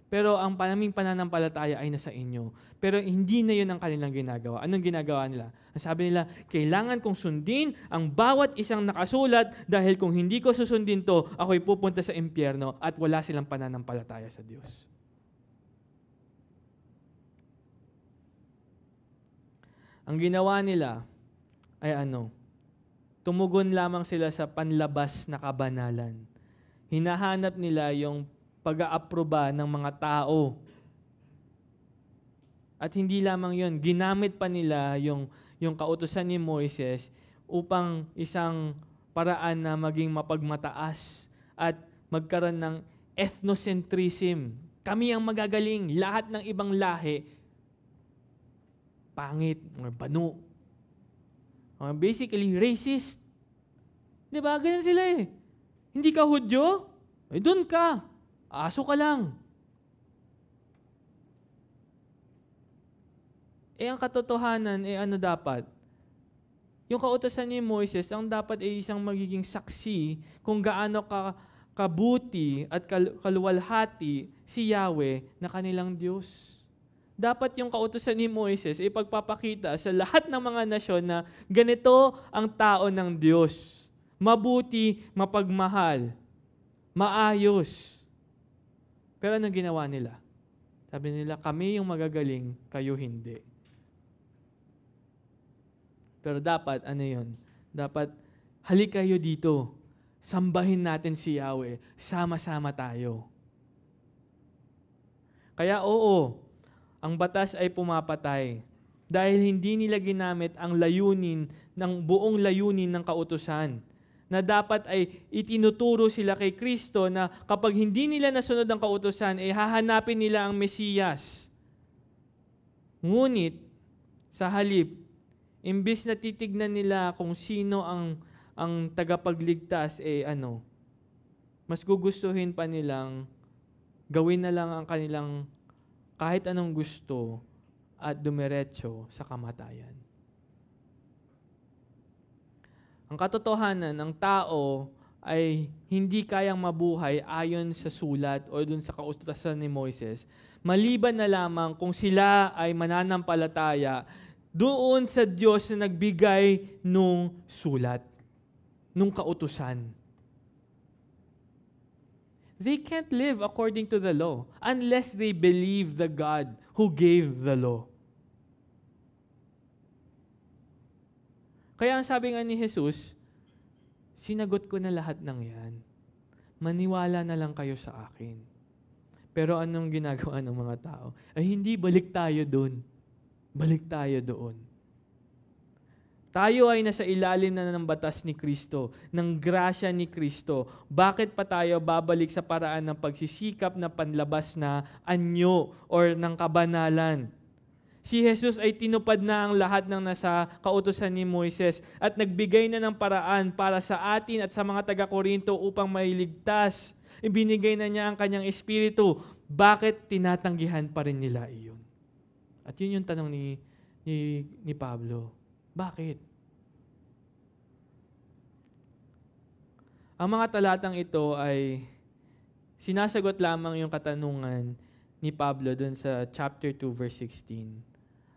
Pero ang aming pananampalataya ay nasa inyo. Pero hindi na yun ang kanilang ginagawa. Anong ginagawa nila? Ang sabi nila, kailangan kong sundin ang bawat isang nakasulat dahil kung hindi ko susundin to, ako'y pupunta sa impyerno at wala silang pananampalataya sa Diyos. Ang ginawa nila ay tumugon lamang sila sa panlabas na kabanalan. Hinahanap nila yung pag-aaproba ng mga tao. At hindi lamang yun, ginamit pa nila yung kautusan ni Moises upang isang paraan na maging mapagmataas at magkaroon ng ethnocentrism. Kami ang magagaling, lahat ng ibang lahi, pangit, or banu. Basically, racist. Diba? Ganyan sila eh. Hindi ka Hudyo? Eh, doon ka. Aso ka lang. Eh, ang katotohanan, dapat? Yung kautusan ni Moises, ang dapat ay isang magiging saksi kung gaano kabuti at kaluwalhati si Yahweh na kanilang Diyos. Dapat yung kautusan ni Moises ay pagpapakita sa lahat ng mga nasyon na ganito ang tao ng Diyos. Mabuti, mapagmahal, maayos. Pero anong ginawa nila? Sabi nila, kami yung magagaling, kayo hindi. Pero dapat, dapat, halik kayo dito. Sambahin natin si Yahweh. Sama-sama tayo. Kaya ang batas ay pumapatay dahil hindi nila ginamit ang layunin, ng buong layunin ng kautusan. Na dapat ay itinuturo sila kay Kristo na kapag hindi nila nasunod ang kautusan, hahanapin nila ang Mesiyas. Ngunit, sa halip, imbis na titignan nila kung sino ang tagapagligtas, mas gugustuhin pa nilang gawin na lang ang kanilang kahit anong gusto at dumiretso sa kamatayan. Ang katotohanan, ang tao ay hindi kayang mabuhay ayon sa sulat o dun sa kautusan ni Moises, maliban na lamang kung sila ay mananampalataya doon sa Diyos na nagbigay nung sulat, nung kautusan. They can't live according to the law unless they believe the God who gave the law. Kaya ang sabi nga ni Jesus, sinagot ko na lahat ng yan. Maniwala na lang kayo sa akin. Pero anong ginagawa ng mga tao? Ay hindi, balik tayo doon. Balik tayo doon. Tayo ay nasa ilalim na ng batas ni Kristo, ng grasya ni Kristo. Bakit pa tayo babalik sa paraan ng pagsisikap na panlabas na anyo or ng kabanalan? Si Jesus ay tinupad na ang lahat ng nasa kautusan ni Moises at nagbigay na ng paraan para sa atin at sa mga taga-Korinto upang mailigtas. Ibinigay na niya ang kanyang espiritu. Bakit tinatanggihan pa rin nila iyon? At yun yung tanong ni Pablo. Bakit? Ang mga talatang ito ay sinasagot lamang yung katanungan ni Pablo dun sa chapter 2 verse 16.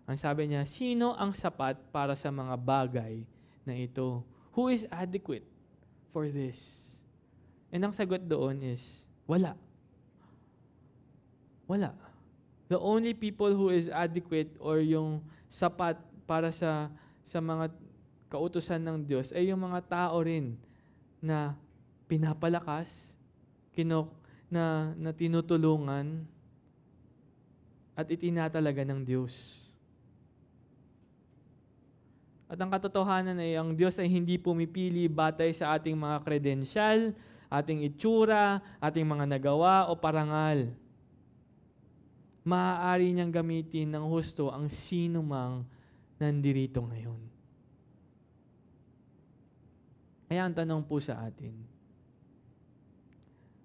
Ang sabi niya, sino ang sapat para sa mga bagay na ito? Who is adequate for this? And ang sagot doon is, wala. Wala. The only people who is adequate or yung sapat para sa mga kautusan ng Diyos ay yung mga tao rin na pinapalakas, na tinutulungan at itinatalaga ng Diyos. At ang katotohanan ay ang Diyos ay hindi pumipili batay sa ating mga kredensyal, ating itsura, ating mga nagawa o parangal. Maaari niyang gamitin ng husto ang sino mang nandirito ngayon. Kaya ang tanong po sa atin,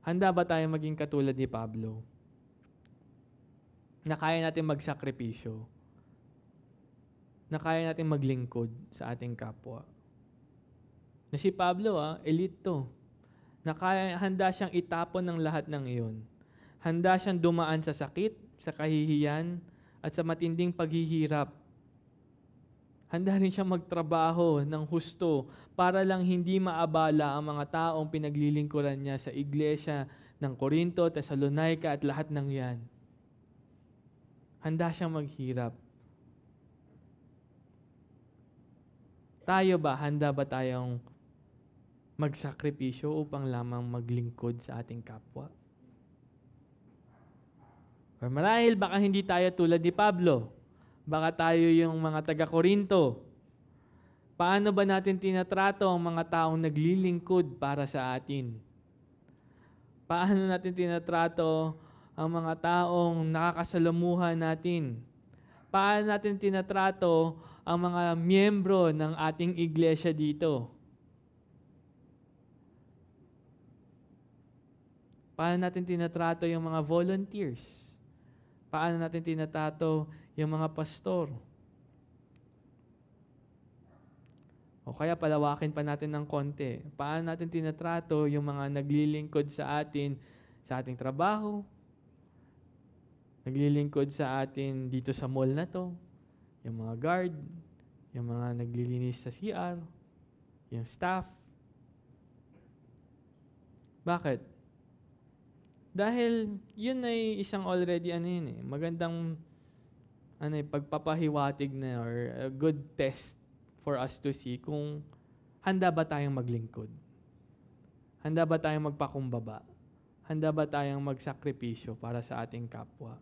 handa ba tayo maging katulad ni Pablo? Na kaya natin magsakripisyo? Na kaya natin maglingkod sa ating kapwa? Na si Pablo, elite to. Na handa siyang itapon ng lahat ng iyon. Handa siyang dumaan sa sakit, sa kahihiyan, at sa matinding paghihirap. Handa rin siyang magtrabaho ng husto para lang hindi maabala ang mga taong pinaglilingkuran niya sa iglesia ng Corinto, Thessalonica at lahat ng yan. Handa siyang maghirap. Tayo ba, handa ba tayong magsakripisyo upang lamang maglingkod sa ating kapwa? Or marahil baka hindi tayo tulad ni Pablo. Baka tayo yung mga taga-Korinto. Paano ba natin tinatrato ang mga taong naglilingkod para sa atin? Paano natin tinatrato ang mga taong nakakasalamuhan natin? Paano natin tinatrato ang mga miyembro ng ating iglesia dito? Paano natin tinatrato yung mga volunteers? Paano natin tinatrato yung mga pastor? O kaya palawakin pa natin ng konti. Paano natin tinatrato yung mga naglilingkod sa atin sa ating trabaho? Naglilingkod sa atin dito sa mall na to? Yung mga guard, yung mga naglilinis sa CR, yung staff. Bakit? Dahil yun ay isang already magandang pagpapahiwatig na or a good test for us to see kung handa ba tayong maglingkod? Handa ba tayong magpakumbaba? Handa ba tayong magsakripisyo para sa ating kapwa?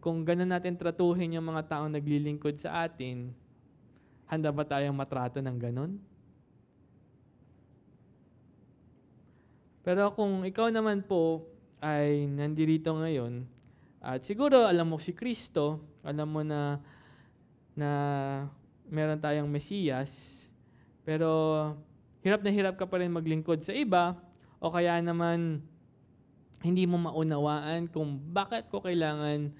Kung ganun natin tratuhin yung mga taong naglilingkod sa atin, handa ba tayong matrato ng ganun? Pero kung ikaw naman po ay nandirito ngayon, at siguro alam mo si Kristo, alam mo na meron tayong Mesiyas, pero hirap na hirap ka pa rin maglingkod sa iba, o kaya naman hindi mo maunawaan kung bakit ko kailangan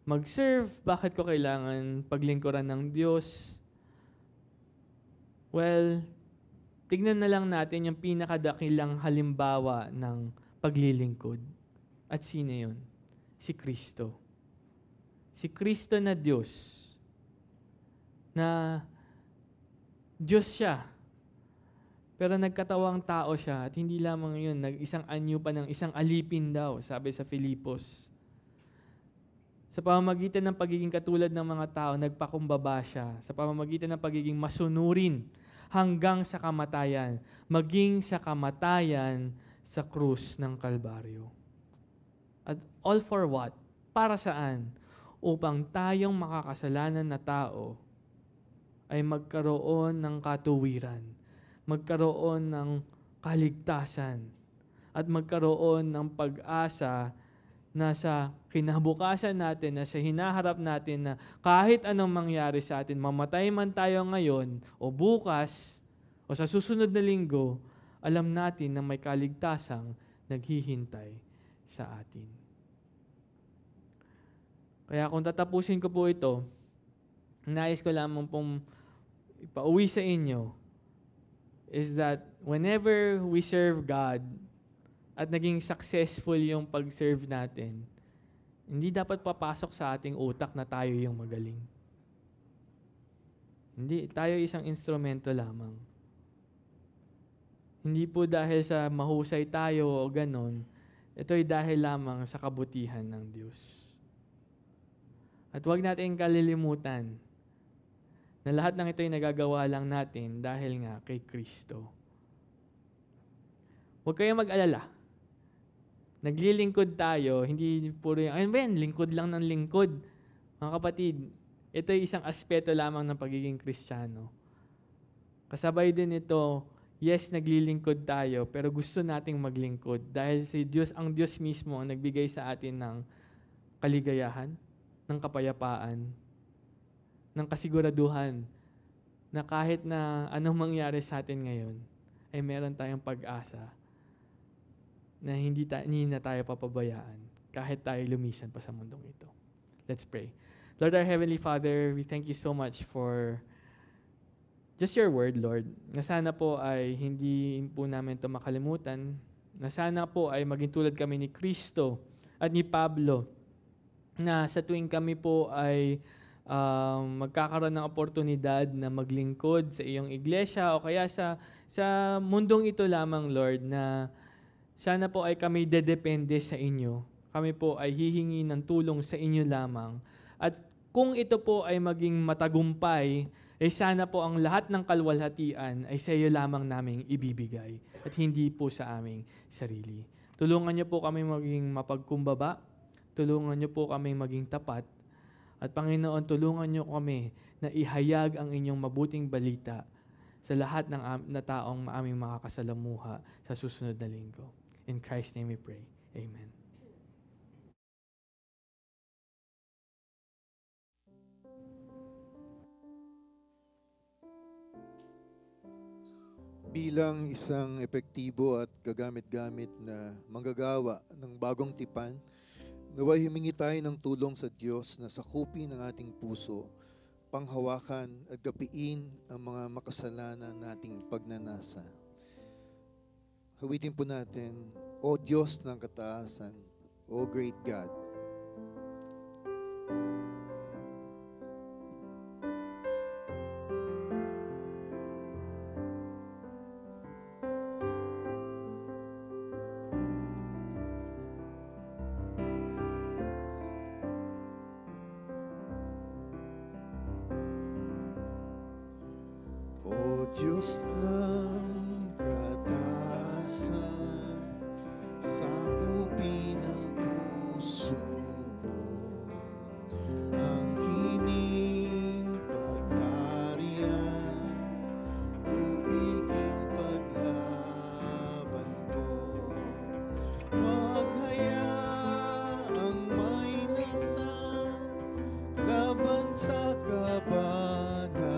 mag-serve, bakit ko kailangan paglingkuran ng Diyos. Well, tignan na lang natin yung pinakadakilang halimbawa ng paglilingkod. At sino yun? Si Kristo. Si Kristo na Diyos. Na Diyos siya. Pero nagkatawang tao siya at hindi lamang yun, isang anyo pa ng isang alipin daw, sabi sa Filipos. Sa pamamagitan ng pagiging katulad ng mga tao, nagpakumbaba siya. Sa pamamagitan ng pagiging masunurin, hanggang sa kamatayan, maging sa kamatayan sa krus ng Kalbaryo. At all for what? Para saan? Upang tayong makakasalanan na tao ay magkaroon ng katuwiran, magkaroon ng kaligtasan, at magkaroon ng pag-asa na sa kinabukasan natin, na sa hinaharap natin na kahit anong mangyari sa atin, mamatay man tayo ngayon o bukas o sa susunod na linggo, alam natin na may kaligtasang naghihintay sa atin. Kaya kung tatapusin ko po ito, nais ko lamang pong ipauwi sa inyo is that whenever we serve God at naging successful yung pag-serve natin, hindi dapat papasok sa ating utak na tayo yung magaling. Hindi, tayo isang instrumento lamang. Hindi po dahil sa mahusay tayo o ganon, ito'y dahil lamang sa kabutihan ng Diyos. At huwag natin kalilimutan na lahat ng ito'y nagagawa lang natin dahil nga kay Kristo. Huwag kayong mag-alala. Naglilingkod tayo, hindi puro yung, ayun, lingkod lang ng lingkod. Mga kapatid, ito'y isang aspeto lamang ng pagiging Kristiyano. Kasabay din ito, yes, naglilingkod tayo, pero gusto nating maglingkod dahil si Diyos, ang Diyos mismo ang nagbigay sa atin ng kaligayahan, ng kapayapaan, ng kasiguraduhan na kahit na anong mangyari sa atin ngayon, ay meron tayong pag-asa na hindi na tayo papabayaan kahit tayo lumisan pa sa mundong ito. Let's pray. Lord, our Heavenly Father, we thank you so much for just your word, Lord, na sana po ay hindi po namin ito makalimutan, na sana po ay maging tulad kami ni Kristo at ni Pablo, na sa tuwing kami po ay magkakaroon ng oportunidad na maglingkod sa iyong iglesia o kaya sa mundong ito lamang, Lord, na sana po ay kami dedepende sa inyo. Kami po ay hihingi ng tulong sa inyo lamang. At kung ito po ay maging matagumpay, ay sana po ang lahat ng kalwalhatian ay sa iyo lamang naming ibibigay at hindi po sa aming sarili. Tulungan niyo po kami maging mapagkumbaba. Tulungan niyo po kami maging tapat. At Panginoon, tulungan niyo kami na ihayag ang inyong mabuting balita sa lahat na taong aming makakasalamuha sa susunod na linggo. In Christ's name we pray. Amen. Bilang isang epektibo at gagamit-gamit na manggagawa ng bagong tipan, naway humingi tayo ng tulong sa Diyos na sakupin ang ating puso, panghawakan at gapiin ang mga makasalanan nating pagnanasa. Hawitin po natin, O Diyos ng kataasan, O great God. O Diyos ng kataasan, sakupin ang puso ko, ang kining pagharian, ubiging paglaban ko. Huwag hayaang may lisan laban sa kabanalan.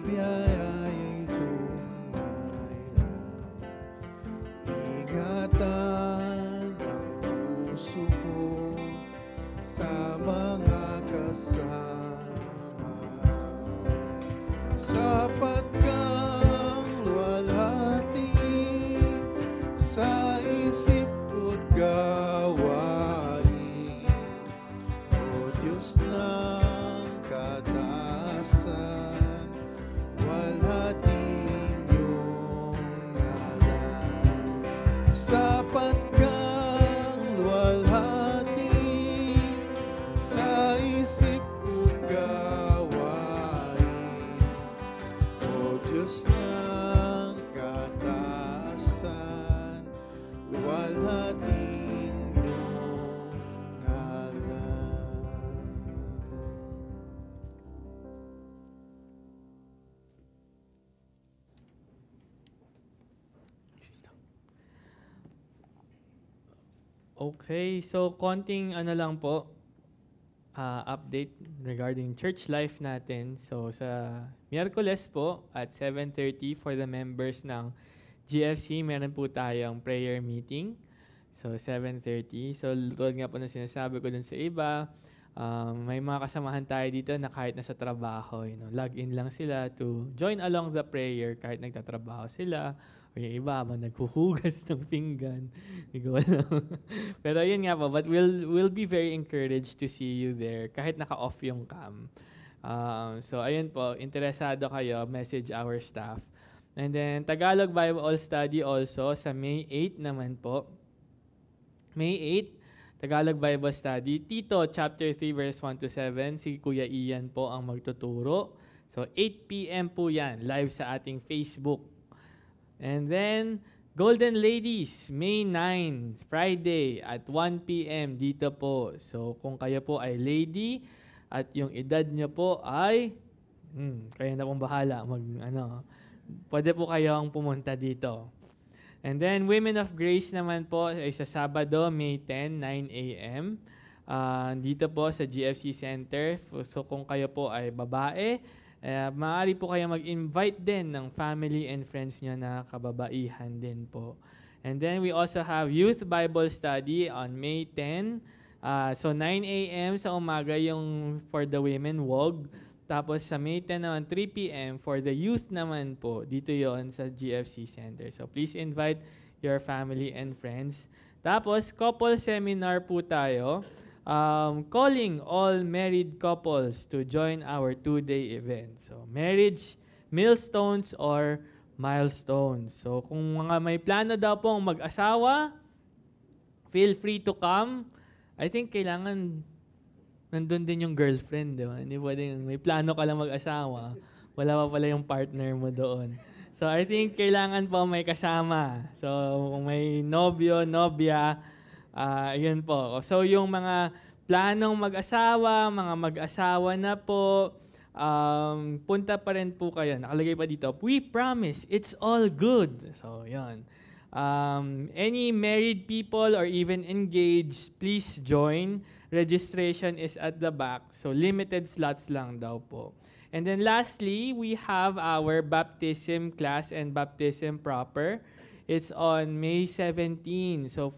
biyaya'y sumaybay. Ingatan ang puso ko sa mga kasama. Sapat kang luwalhati sa isip ko't gawain. O Diyos ng kataasan, walhating iyong ngalan. Sapat kang luwalhati sa isip ko't gawain. O Diyos ng kataasan, luwalhating iyong ngalan. Okay, so konting ano lang po, update regarding church life natin. So sa Miyerkules po at 7:30 for the members ng GFC, meron po tayong prayer meeting. So 7:30. So tulad nga po na sinasabi ko dun sa iba, may mga kasamahan tayo dito na kahit nasa trabaho, log in lang sila to join along the prayer kahit nagtatrabaho sila. O yung iba habang naghuhugas ng pinggan. Hindi ko alam. Pero yun nga po, but we'll be very encouraged to see you there kahit naka-off yung cam. So ayun po, interesado kayo, message our staff. And then Tagalog Bible Study also sa May 8 naman po. May 8, Tagalog Bible Study. Tito, chapter 3, verse 1 to 7. Si Kuya Ian po ang magtuturo. So 8 p.m. po yan, live sa ating Facebook. And then, Golden Ladies, May 9, Friday at 1 p.m. dito po. So, kung kayo po ay lady at yung edad nyo po ay, kayo na pong bahala. Pwede po kayong pumunta dito. And then, Women of Grace naman po ay sa Sabado, May 10, 9 a.m. Dito po sa GFC Center. So, kung kayo po ay babae, maaari po kayo mag-invite din ng family and friends nyo na kababaihan din po. And then we also have Youth Bible Study on May 10. So 9 a.m. sa umaga yung for the women, WOG. Tapos sa May 10 naman, 3 p.m. for the youth naman po. Dito yon sa GFC Center. So please invite your family and friends. Tapos couple seminar po tayo. Calling all married couples to join our 2-day event. So, marriage, millstones, or milestones. So, kung mga may plano daw pong mag-asawa, feel free to come. I think kailangan nandun din yung girlfriend, di ba? Hindi pwedeng may plano ka lang mag-asawa, wala pa pala yung partner mo doon. So, I think kailangan po may kasama. So, kung may nobyo, nobya, yun po. So, yung mga planong mag-asawa, mga mag-asawa na po, punta pa rin po kayo. Nakalagay pa dito, we promise, it's all good. So, yun. Any married people or even engaged, please join. Registration is at the back. So, limited slots lang daw po. And then lastly, we have our baptism class and baptism proper. It's on May 17. So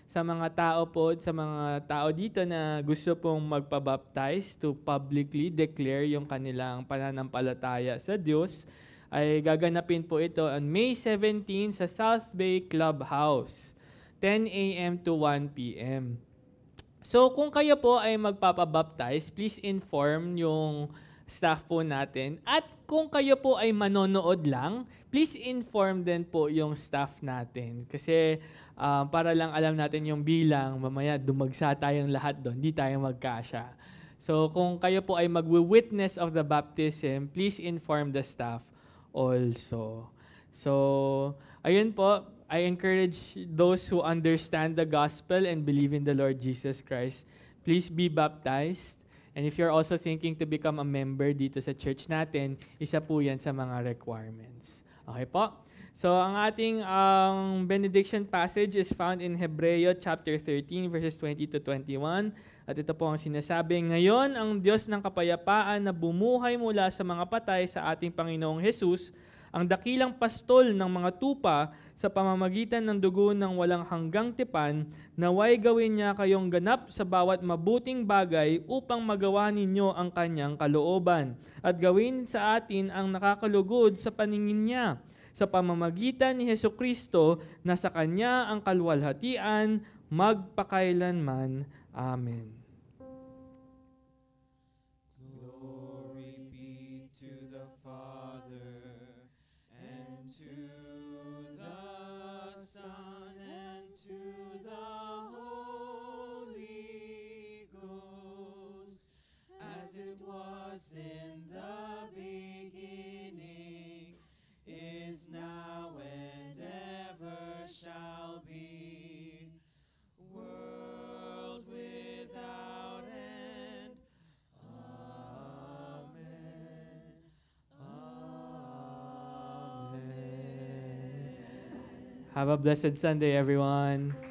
sa mga tao po, sa mga tao dito na gusto pong magpabaptize to publicly declare yung kanilang pananampalataya sa Diyos, ay gaganapin po ito on May 17 sa South Bay Clubhouse, 10 a.m. to 1 p.m. So kung kayo po ay magpapabaptize, please inform yung staff po natin. At kung kayo po ay manonood lang, please inform din po yung staff natin. Kasi para lang alam natin yung bilang, mamaya dumagsa tayong lahat doon, di tayo magkasya. So kung kayo po ay magwi-witness of the baptism, please inform the staff also. So, ayun po, I encourage those who understand the gospel and believe in the Lord Jesus Christ, please be baptized. And if you're also thinking to become a member dito sa church natin, isa po yan sa mga requirements. Okay po? So ang ating benediction passage is found in Hebreo chapter 13 verses 20 to 21. At ito po ang sinasabi, ngayon ang Diyos ng kapayapaan na bumuhay mula sa mga patay sa ating Panginoong Hesus, ang dakilang pastol ng mga tupa sa pamamagitan ng dugo ng walang hanggang tipan, naway gawin niya kayong ganap sa bawat mabuting bagay upang magawa ninyo ang kanyang kalooban at gawin sa atin ang nakakalugod sa paningin niya sa pamamagitan ni Hesukristo na sa kanya ang kaluwalhatian magpakailanman. Amen. Glory be to the Father, and to the Son, and to the Holy Ghost, as it was in the beginning, is now, and ever shall be, world without end. Amen. Amen. Have a blessed Sunday, everyone.